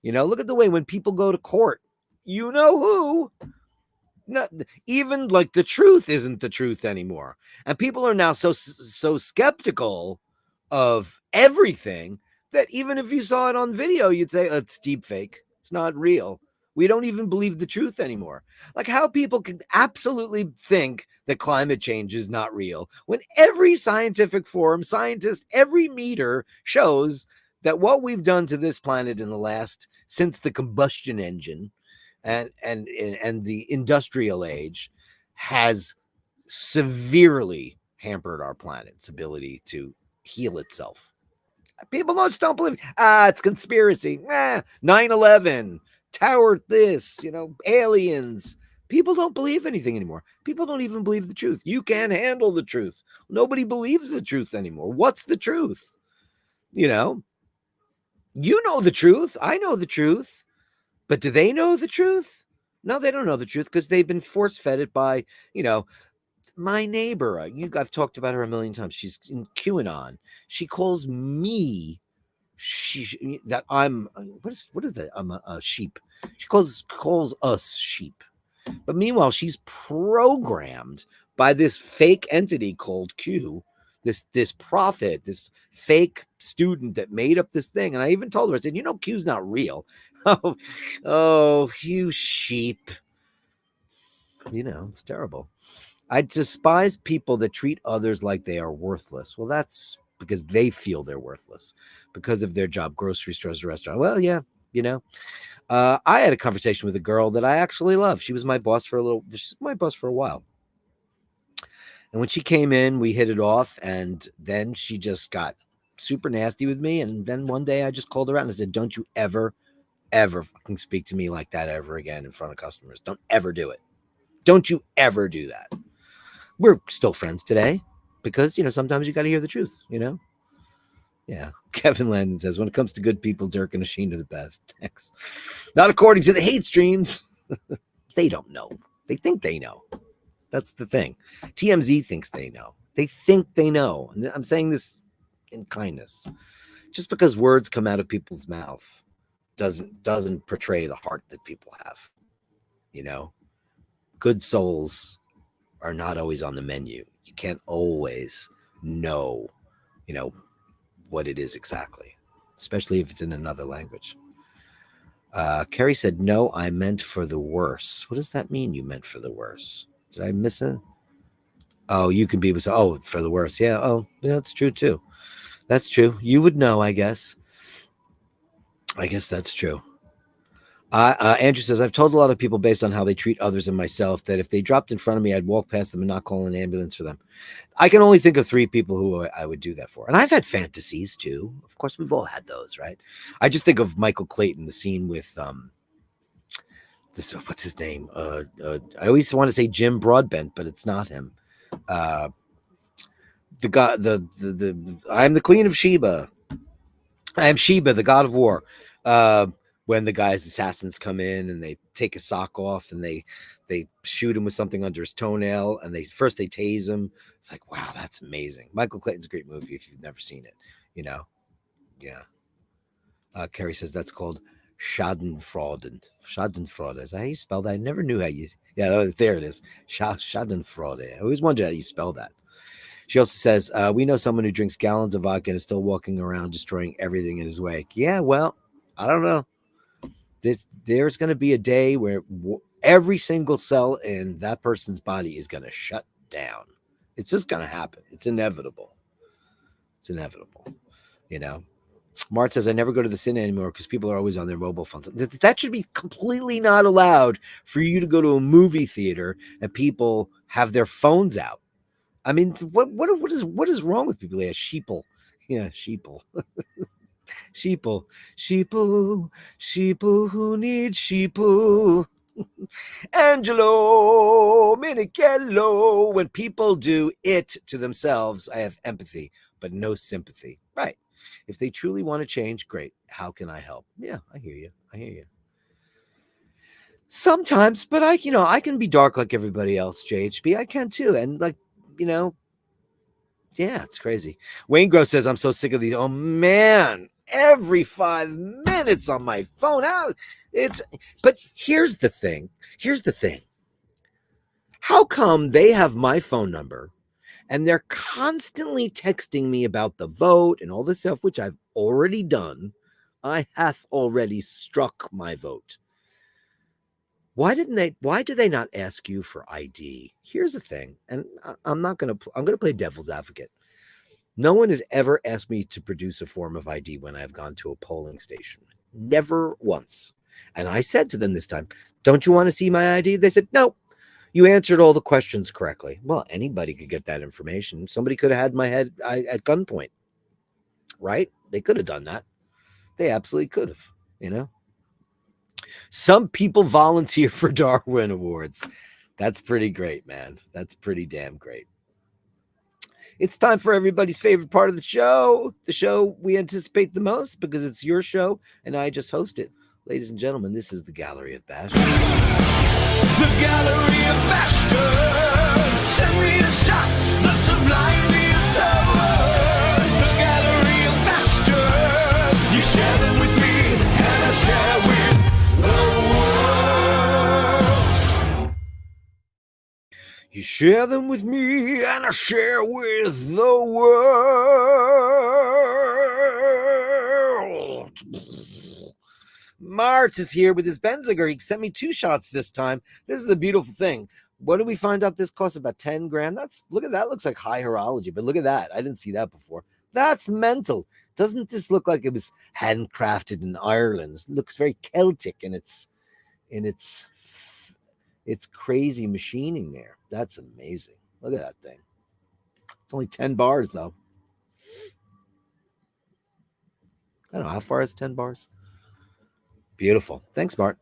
Look at the way when people go to court, you know who, not even like the truth isn't the truth anymore. And people are now so skeptical of everything that even if you saw it on video, you'd say, oh, it's deep fake. It's not real. We don't even believe the truth anymore. Like how people can absolutely think that climate change is not real when every scientific forum, scientist, every meter shows that what we've done to this planet in the last, since the combustion engine and the industrial age has severely hampered our planet's ability to heal itself. People just don't believe it. It's conspiracy. 9/11, tower this, aliens. People don't believe anything anymore. People don't even believe the truth. You can't handle the truth. Nobody believes the truth anymore. What's the truth? You know the truth. I know the truth. But do they know the truth? No, they don't know the truth because they've been force-fed it by, my neighbor. I've talked about her a million times. She's in QAnon. She calls me that I'm what is that? I'm a sheep. She calls us sheep. But meanwhile, she's programmed by this fake entity called Q, this prophet, this fake student that made up this thing. And I even told her, I said, Q's not real. Oh, you sheep. It's terrible. I despise people that treat others like they are worthless. Well, that's because they feel they're worthless because of their job, grocery stores, restaurant. Well, yeah, I had a conversation with a girl that I actually love. She was my boss for a while. And when she came in, we hit it off. And then she just got super nasty with me. And then one day I just called her out and I said, don't you ever fucking speak to me like that ever again in front of customers. Don't ever do it. Don't you ever do that. We're still friends today because, sometimes you got to hear the truth, Yeah. Kevin Landon says, when it comes to good people, Dirk and Asheen are the best. Thanks. Not according to the hate streams. They don't know. They think they know. That's the thing. TMZ thinks they know. They think they know. And I'm saying this in kindness. Just because words come out of people's mouth doesn't portray the heart that people have. Good souls are not always on the menu. You can't always know, what it is exactly, especially if it's in another language. Carrie said, no, I meant for the worse. What does that mean? You meant for the worse? Did I miss it? Oh, you can be, for the worse. Yeah. Oh, yeah, that's true too. That's true. You would know, I guess. I guess that's true. Andrew says, I've told a lot of people based on how they treat others and myself that if they dropped in front of me, I'd walk past them and not call an ambulance for them. I can only think of 3 people who I would do that for. And I've had fantasies too. Of course, we've all had those, right? I just think of Michael Clayton, the scene with, what's his name? I always want to say Jim Broadbent, but it's not him. The god, I'm the Queen of Sheba. I am Sheba, the god of war. When the guy's assassins come in and they take his sock off and they shoot him with something under his toenail and they tase him. It's like, wow, that's amazing. Michael Clayton's a great movie if you've never seen it, Yeah. Carrie says that's called Schadenfreude. Schadenfreude. Is that how you spell that? I never knew how you. Yeah, there it is. Schadenfreude. I always wondered how you spell that. She also says, we know someone who drinks gallons of vodka and is still walking around destroying everything in his wake. Yeah, well, I don't know. There's going to be a day where every single cell in that person's body is going to shut down. It's just going to happen. It's inevitable. Mart says, I never go to the cinema anymore because people are always on their mobile phones. That should be completely not allowed for you to go to a movie theater and people have their phones out. I mean, what is wrong with people? Yeah, sheeple. Yeah, sheeple. Sheeple who need sheeple. Angelo Minichello. When people do it to themselves, I have empathy, but no sympathy. Right. If they truly want to change, great. How can I help? Yeah, I hear you. Sometimes, but I can be dark like everybody else, JHB. I can too. And like, yeah, it's crazy. Wayne Gross says, I'm so sick of these. Oh man, every 5 minutes on my phone out. But here's the thing. How come they have my phone number and they're constantly texting me about the vote and all this stuff, which I've already done? I hath already struck my vote. Why do they not ask you for ID? Here's the thing, and I'm going to play devil's advocate. No one has ever asked me to produce a form of ID when I've gone to a polling station. Never once. And I said to them this time, don't you want to see my ID? They said, no, you answered all the questions correctly. Well, anybody could get that information. Somebody could have had my head at gunpoint, right? They could have done that. They absolutely could have, Some people volunteer for Darwin Awards. That's pretty great, man. That's pretty damn great. It's time for everybody's favorite part of the show we anticipate the most because it's your show and I just host it. Ladies and gentlemen, this is the Gallery of Bashtards. The Gallery of Bashtards. Send me the shots, the sublimely absurd. The Gallery of Bashtards. You share them with me and I share with the world. You share them with me and I share with the world. March is here with his Benziger. He sent me 2 shots this time. This is a beautiful thing. What did we find out? This costs about 10 grand. Look at that. Looks like high horology, but look at that. I didn't see that before. That's mental. Doesn't this look like it was handcrafted in Ireland? It looks very Celtic in its crazy machining there. That's amazing. Look at that thing. It's only 10 bars though. I don't know how far is 10 bars. Beautiful. Thanks, Mart.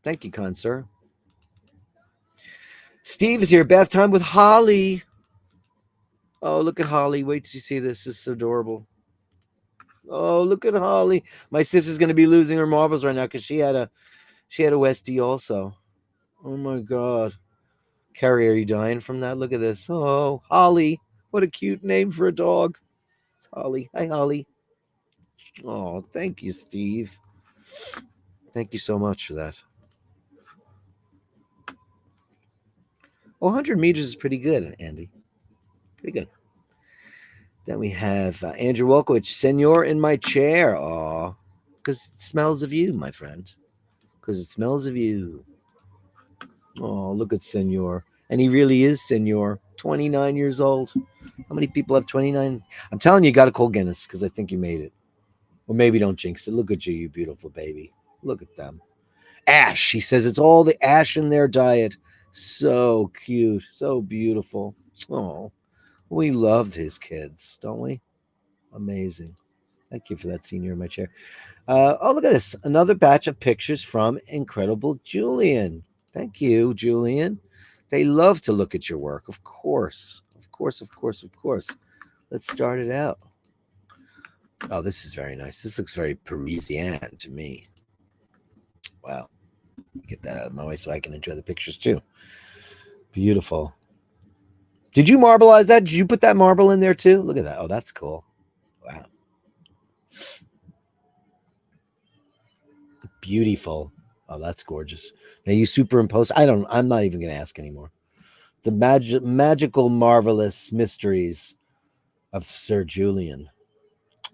Thank you, kind sir. Steve is here. Bath time with Holly. Oh, look at Holly. Wait till you see this. This is so adorable. Oh, look at Holly. My sister's going to be losing her marbles right now because she had a Westie also. Oh my God. Carrie, are you dying from that? Look at this. Oh, Holly. What a cute name for a dog. It's Holly. Hi, Holly. Oh, thank you, Steve. Thank you so much for that. 100 meters is pretty good, Andy. Pretty good. Then we have Andrew Wolkowicz, Senor in my chair. Oh, because it smells of you, my friend. Because it smells of you. Oh, look at Senor. And he really is Senor. 29 years old. How many people have 29? I'm telling you, you got to call Guinness because I think you made it. Or maybe don't jinx it. Look at you, you beautiful baby. Look at them. Ash. He says it's all the ash in their diet. So cute. So beautiful. Oh, we loved his kids, don't we? Amazing. Thank you for that, Senior in my chair. Oh, look at this. Another batch of pictures from Incredible Julian. Thank you, Julian. They love to look at your work. Of course. Of course, of course, of course. Let's start it out. Oh, this is very nice. This looks very Parisian to me. Wow. Get that out of my way so I can enjoy the pictures too. Beautiful. Did you marbleize that? Did you put that marble in there too? Look at that. Oh, that's cool. Wow. Beautiful. Oh, that's gorgeous. Now you superimpose. I'm not even going to ask anymore. The magical, marvelous mysteries of Sir Julian.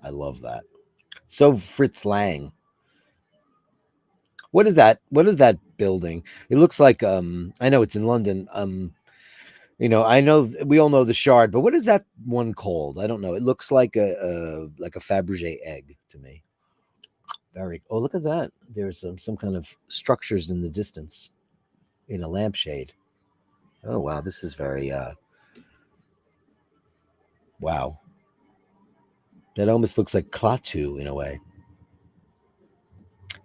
I love that. So Fritz Lang. What is that? What is that building? It looks like I know it's in London. I know we all know the Shard, but what is that one called? I don't know. It looks like a Fabergé egg to me. Oh, look at that. There's some kind of structures in the distance in a lampshade. Oh, wow. This is very, wow. That almost looks like Klaatu in a way.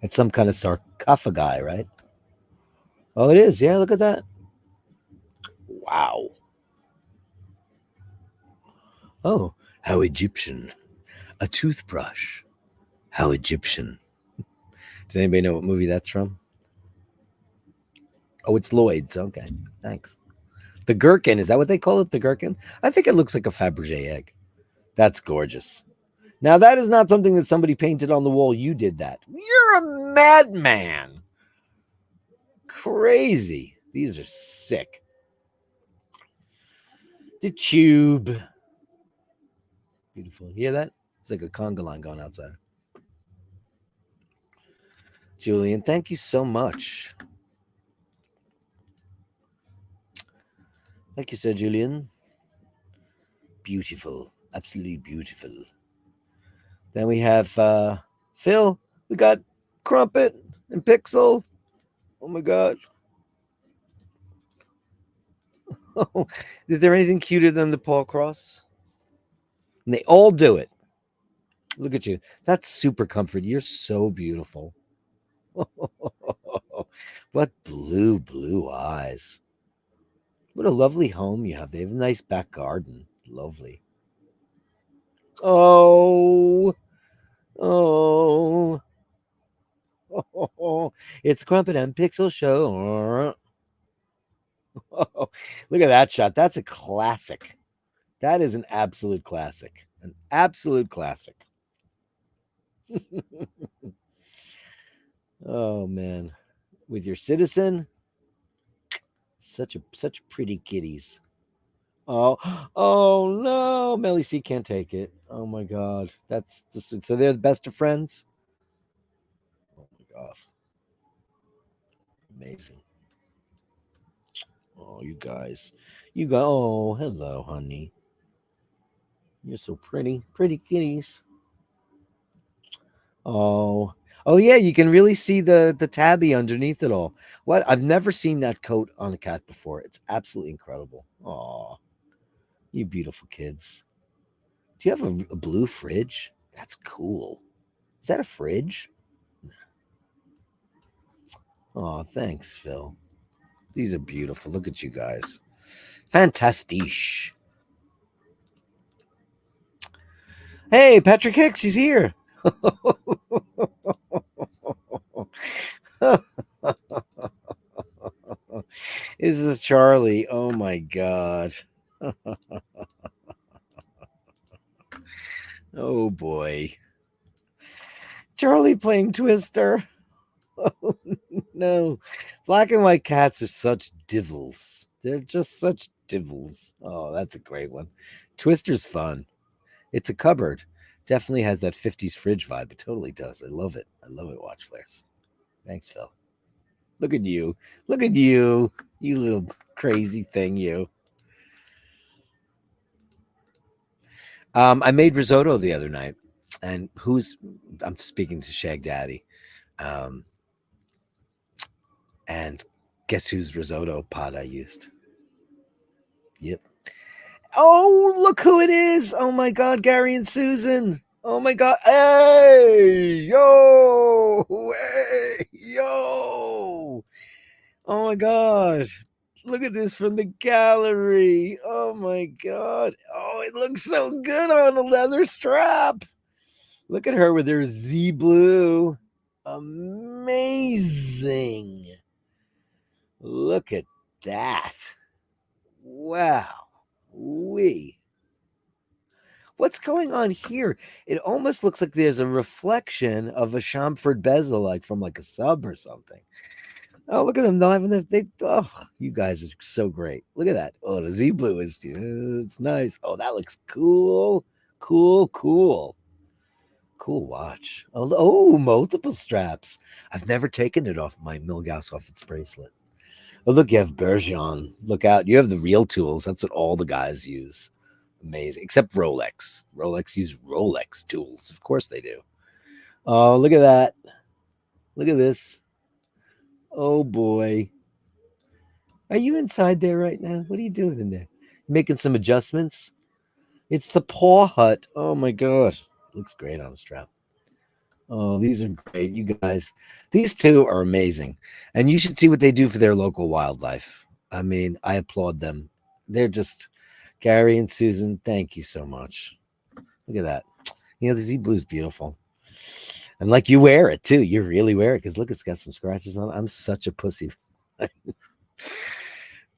It's some kind of sarcophagi, right? Oh, it is. Yeah, look at that. Wow. Oh, how Egyptian. A toothbrush. How Egyptian. Does anybody know what movie that's from? Oh, it's Lloyd's. Okay, thanks. The gherkin, is that what they call it? The gherkin? I think it looks like a Fabergé egg. That's gorgeous. Now, that is not something that somebody painted on the wall. You did that. You're a madman. Crazy. These are sick. The tube. Beautiful. You hear that? It's like a conga line going outside. Julian, thank you so much. Thank you, Sir Julian. Beautiful. Absolutely beautiful. Then we have Phil. We got Crumpet and Pixel. Oh my God. Is there anything cuter than the Paul Cross? And they all do it. Look at you. That's super comfort. You're so beautiful. What blue eyes. What a lovely home you have. They have a nice back garden. Lovely. Oh. It's Crumpet and Pixel Show. Look at that shot. That's a classic. That is an absolute classic. An absolute classic. Oh man. With your citizen. Such pretty kitties. Oh no. Melly C can't take it. Oh my God. That's so they're the best of friends. Oh my God. Amazing. Oh, you guys. You go. Oh, hello, honey. You're so pretty. Pretty kitties. Oh. Oh yeah, you can really see the tabby underneath it all. What? I've never seen that coat on a cat before. It's absolutely incredible. Oh, you beautiful kids. Do you have a blue fridge? That's cool. Is that a fridge? Oh, thanks, Phil. These are beautiful. Look at you guys. Fantastiche. Hey, Patrick Hicks, he's here. This is Charlie. Oh my God. Oh boy. Charlie playing Twister. Oh no. Black and white cats are such divils. They're just such divils. Oh, that's a great one. Twister's fun. It's a cupboard. Definitely has that 50s fridge vibe. It totally does. I love it. I love it, watch flares. Thanks, Phil. Look at you. Look at you. You little crazy thing, you. I made risotto the other night. And I'm speaking to Shag Daddy. And guess whose risotto pot I used? Yep. Oh, look who it is. Oh my God, Gary and Susan. Oh my God. Hey, yo. Hey, yo. Oh my God. Look at this from the gallery. Oh my God. Oh, it looks so good on a leather strap. Look at her with her Z blue. Amazing. Look at that. Wow. What's going on here? It almost looks like there's a reflection of a chamfered bezel, like from like a sub or something. Oh, look at them. They'll have you guys are so great. Look at that. Oh, the Z blue is it's nice. Oh, that looks cool. Cool watch. Oh, multiple straps. I've never taken it off my Milgauss off its bracelet. Oh, look, you have Bergeron. Look out. You have the real tools. That's what all the guys use. Amazing. Except Rolex. Rolex use Rolex tools. Of course they do. Oh, look at that. Look at this. Oh, boy. Are you inside there right now? What are you doing in there? Making some adjustments? It's the paw hut. Oh, my God. Looks great on a strap. Oh, these are great. You guys, these two are amazing. And you should see what they do for their local wildlife. I mean, I applaud them. They're just, Gary and Susan, thank you so much. Look at that. You know, the Z blue is beautiful. And like you wear it too. You really wear it because look, it's got some scratches on it. I'm such a pussy.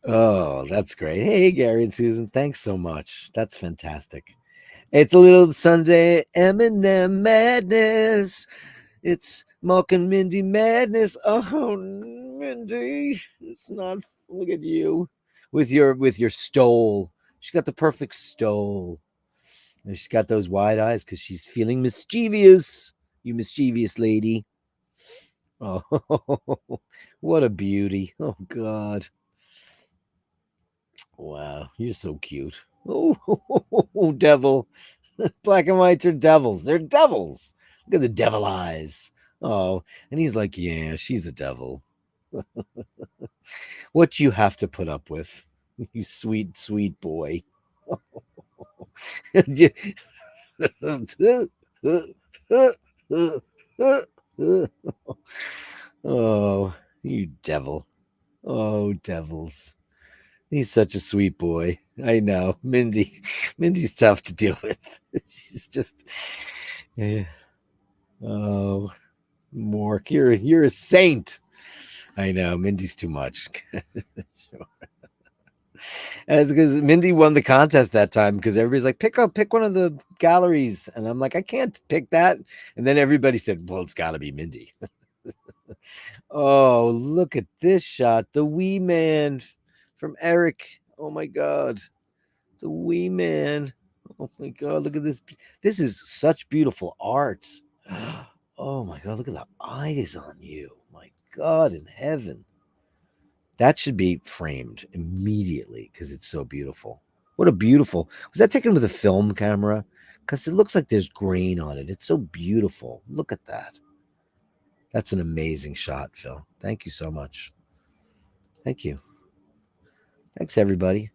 Oh, that's great. Hey, Gary and Susan, thanks so much. That's fantastic. It's a little Sunday M&M madness. It's Mark and Mindy madness. Oh, Mindy, it's not. Look at you with your stole. She's got the perfect stole. And she's got those wide eyes because she's feeling mischievous. You mischievous lady. Oh, what a beauty. Oh, God. Wow, you're so cute. Oh, devil. Black and whites are devils. They're devils. Look at the devil eyes. Oh, and he's like, yeah, she's a devil. What you have to put up with, you sweet, sweet boy. Oh, you devil. Oh, devils. He's such a sweet boy. I know. Mindy's tough to deal with. She's just yeah. Oh, Mork, you're a saint. I know. Mindy's too much. Sure. And it's because Mindy won the contest that time because everybody's like, pick one of the galleries. And I'm like, I can't pick that. And then everybody said, well, it's gotta be Mindy. Oh, look at this shot. The wee man from Eric. Oh my god. The wee man. Oh my god, look at this. This is such beautiful art. Oh my god, look at the eyes on you. My god in heaven. That should be framed immediately because it's so beautiful. What a beautiful. Was that taken with a film camera? Because it looks like there's grain on it. It's so beautiful. Look at that. That's an amazing shot, Phil. Thank you so much. Thank you. Thanks, everybody.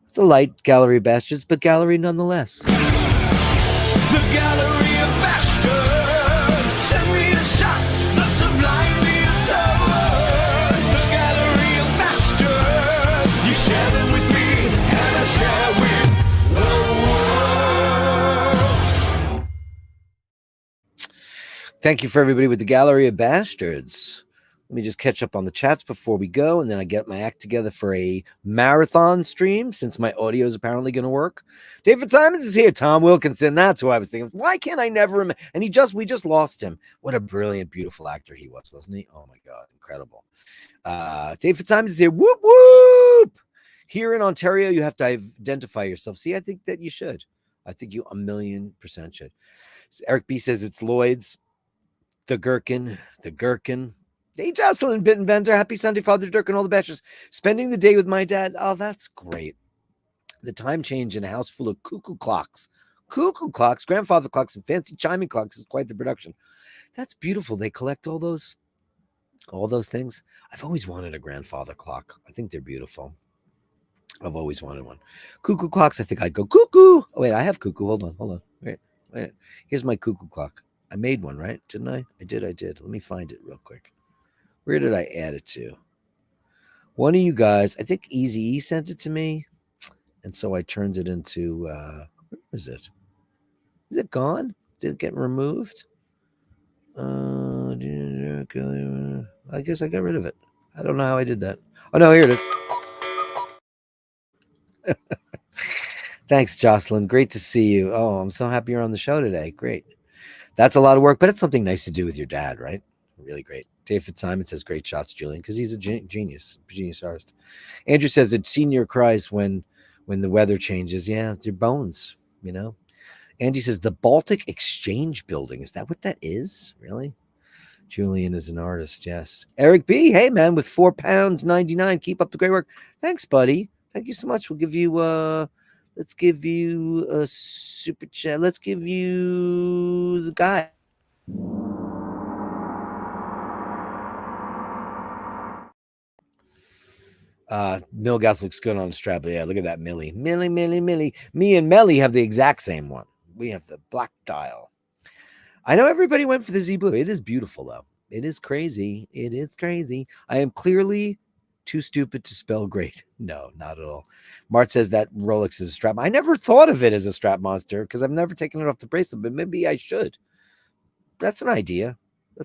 It's a light Gallery of Bastards, but gallery nonetheless. The Gallery of Bashtards. Send me the shots, the sublime views of words. The Gallery of Bashtards. You share them with me, and I share with the world. Thank you for everybody with the Gallery of Bastards. Let me just catch up on the chats before we go, and then I get my act together for a marathon stream since my audio is apparently going to work. David Simons is here. Tom Wilkinson. That's who I was thinking. Why can't I never remember? And we just lost him. What a brilliant, beautiful actor he was, wasn't he? Oh my God, incredible. David Simons is here. Whoop whoop. Here in Ontario, you have to identify yourself. See, I think that you should. I think you 1,000,000% should. So Eric B says it's Lloyd's. The Gherkin. Hey, Jocelyn Bittenbender. Happy Sunday, Father Dirk, and all the Bashers. Spending the day with my dad. Oh, that's great. The time change in a house full of cuckoo clocks, grandfather clocks, and fancy chiming clocks is quite the production. That's beautiful. They collect all those things. I've always wanted a grandfather clock. I think they're beautiful. I've always wanted one. Cuckoo clocks. I think I'd go cuckoo. Oh, wait, I have cuckoo. Hold on. Wait. Here's my cuckoo clock. I made one, right? Didn't I? I did. Let me find it real quick. Where did I add it to? One of you guys, I think Easy E sent it to me. And so I turned it into, where is it? Is it gone? Did it get removed? I guess I got rid of it. I don't know how I did that. Oh, no, here it is. Thanks, Jocelyn. Great to see you. Oh, I'm so happy you're on the show today. Great. That's a lot of work, but it's something nice to do with your dad, right? Really great. David Simon says, great shots, Julian, because he's a genius artist. Andrew says, it senior cries when the weather changes. Yeah, your bones, you know. Andy says, the Baltic Exchange Building. Is that what that is? Really? Julian is an artist, yes. Eric B, hey, man, with £4.99. Keep up the great work. Thanks, buddy. Thank you so much. We'll give you, let's give you a super chat. Let's give you the guy. Milgas looks good on the strap. Yeah, look at that Millie. Me and Melly have the exact same one. We have the black dial. I know everybody went for the Z Blue. It is beautiful, though. It is crazy. I am clearly too stupid to spell great. No, not at all. Mart says that Rolex is a strap. I never thought of it as a strap monster because I've never taken it off the bracelet, but maybe I should. That's an idea. I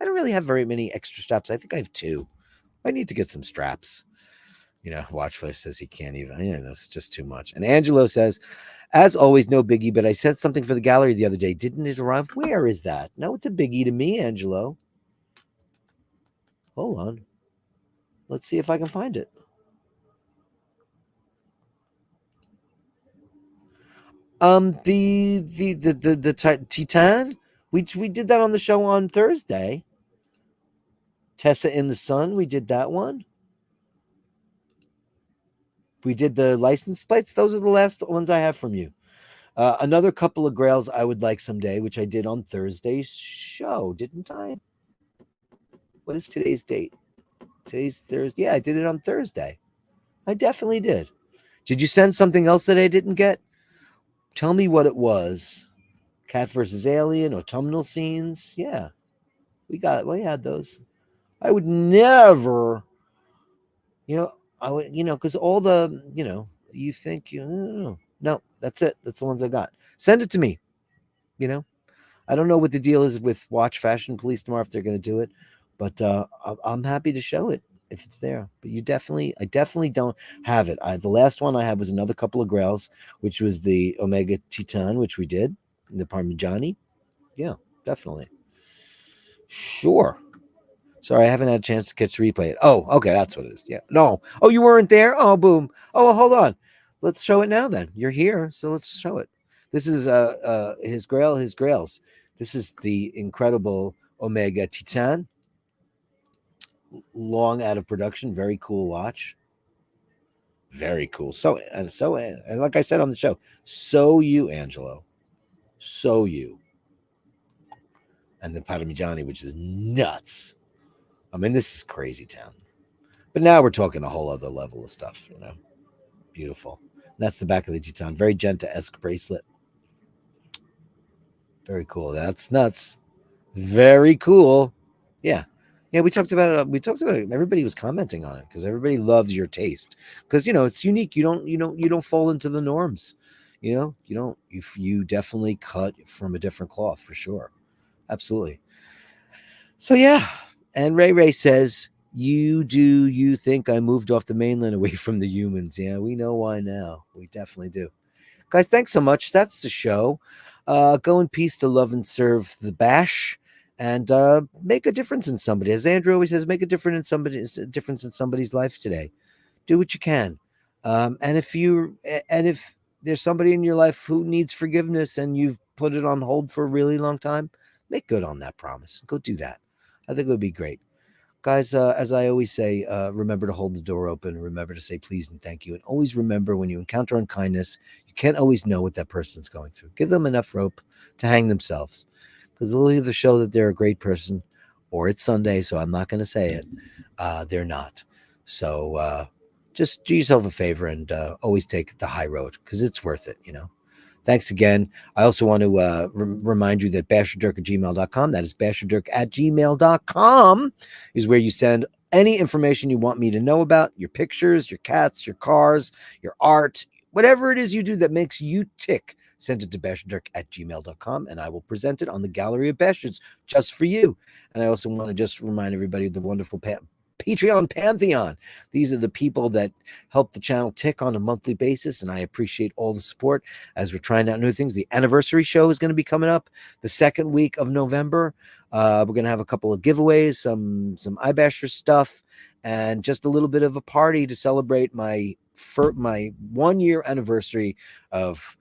don't really have very many extra straps. I think I have 2. I need to get some straps. Watchflash says he can't even. It's just too much. And Angelo says, as always, no biggie, but I said something for the gallery the other day. Didn't it arrive? Where is that? No, it's a biggie to me, Angelo. Hold on. Let's see if I can find it. The Titan. We did that on the show on Thursday. Tessa in the Sun. We did that one. We did the license plates. Those are the last ones I have from you. Another couple of grails I would like someday, which I did on Thursday's show, didn't I? What is today's date? Today's Thursday. Yeah, I did it on Thursday. I definitely did. Did you send something else that I didn't get? Tell me what it was. Cat versus Alien, autumnal scenes. Yeah, we had those. I would never, I would, because all the, you think, no, that's it. That's the ones I got. Send it to me. I don't know what the deal is with Watch Fashion Police tomorrow if they're going to do it, but I'm happy to show it if it's there. But I definitely don't have it. The last one I had was another couple of grails, which was the Omega Titan, which we did, the Parmigiani. Yeah, definitely. Sure. Sorry, I haven't had a chance to catch the replay. Oh, okay, that's what it is. Yeah. No. Oh, you weren't there? Oh, boom. Oh, well, hold on. Let's show it now then. You're here, so let's show it. This is his grails. This is the incredible Omega Titan. Long out of production, very cool watch. Very cool. And like I said on the show, so you, Angelo. So you. And the Parmigiani, which is nuts. I mean, this is crazy town. But now we're talking a whole other level of stuff, Beautiful. That's the back of the Titan. Very Genta-esque bracelet. Very cool. That's nuts. Very cool. Yeah. Yeah, we talked about it. Everybody was commenting on it because everybody loves your taste. Because it's unique. You don't fall into the norms. You definitely cut from a different cloth for sure. Absolutely. So yeah. And Ray says, you think I moved off the mainland away from the humans. Yeah, we know why now. We definitely do. Guys, thanks so much. That's the show. Go in peace to love and serve the bash and make a difference in somebody. As Andrew always says, make a difference in somebody's life today. Do what you can. And if there's somebody in your life who needs forgiveness and you've put it on hold for a really long time, make good on that promise. Go do that. I think it would be great. Guys, as I always say, remember to hold the door open. Remember to say please and thank you. And always remember when you encounter unkindness, you can't always know what that person's going through. Give them enough rope to hang themselves. Because they'll either show that they're a great person or it's Sunday, so I'm not going to say it. They're not. So just do yourself a favor and always take the high road because it's worth it, Thanks again. I also want to remind you that Basherdirk@gmail.com, that is Basherdirk@gmail.com, is where you send any information you want me to know about, your pictures, your cats, your cars, your art, whatever it is you do that makes you tick. Send it to Basherdirk@gmail.com, and I will present it on the Gallery of Bashtards just for you. And I also want to just remind everybody of the wonderful Patreon Pantheon. These are the people that help the channel tick on a monthly basis, and I appreciate all the support as we're trying out new things. The anniversary show is going to be coming up the second week of November. We're going to have a couple of giveaways, some iBashers stuff, and just a little bit of a party to celebrate my 1-year anniversary of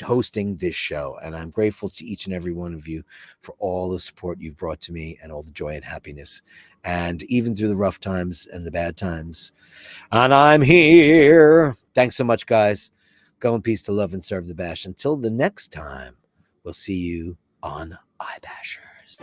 hosting this show. And I'm grateful to each and every one of you for all the support you've brought to me and all the joy and happiness. And even through the rough times and the bad times. And I'm here. Thanks so much, guys. Go in peace to love and serve the bash. Until the next time, we'll see you on iBashers.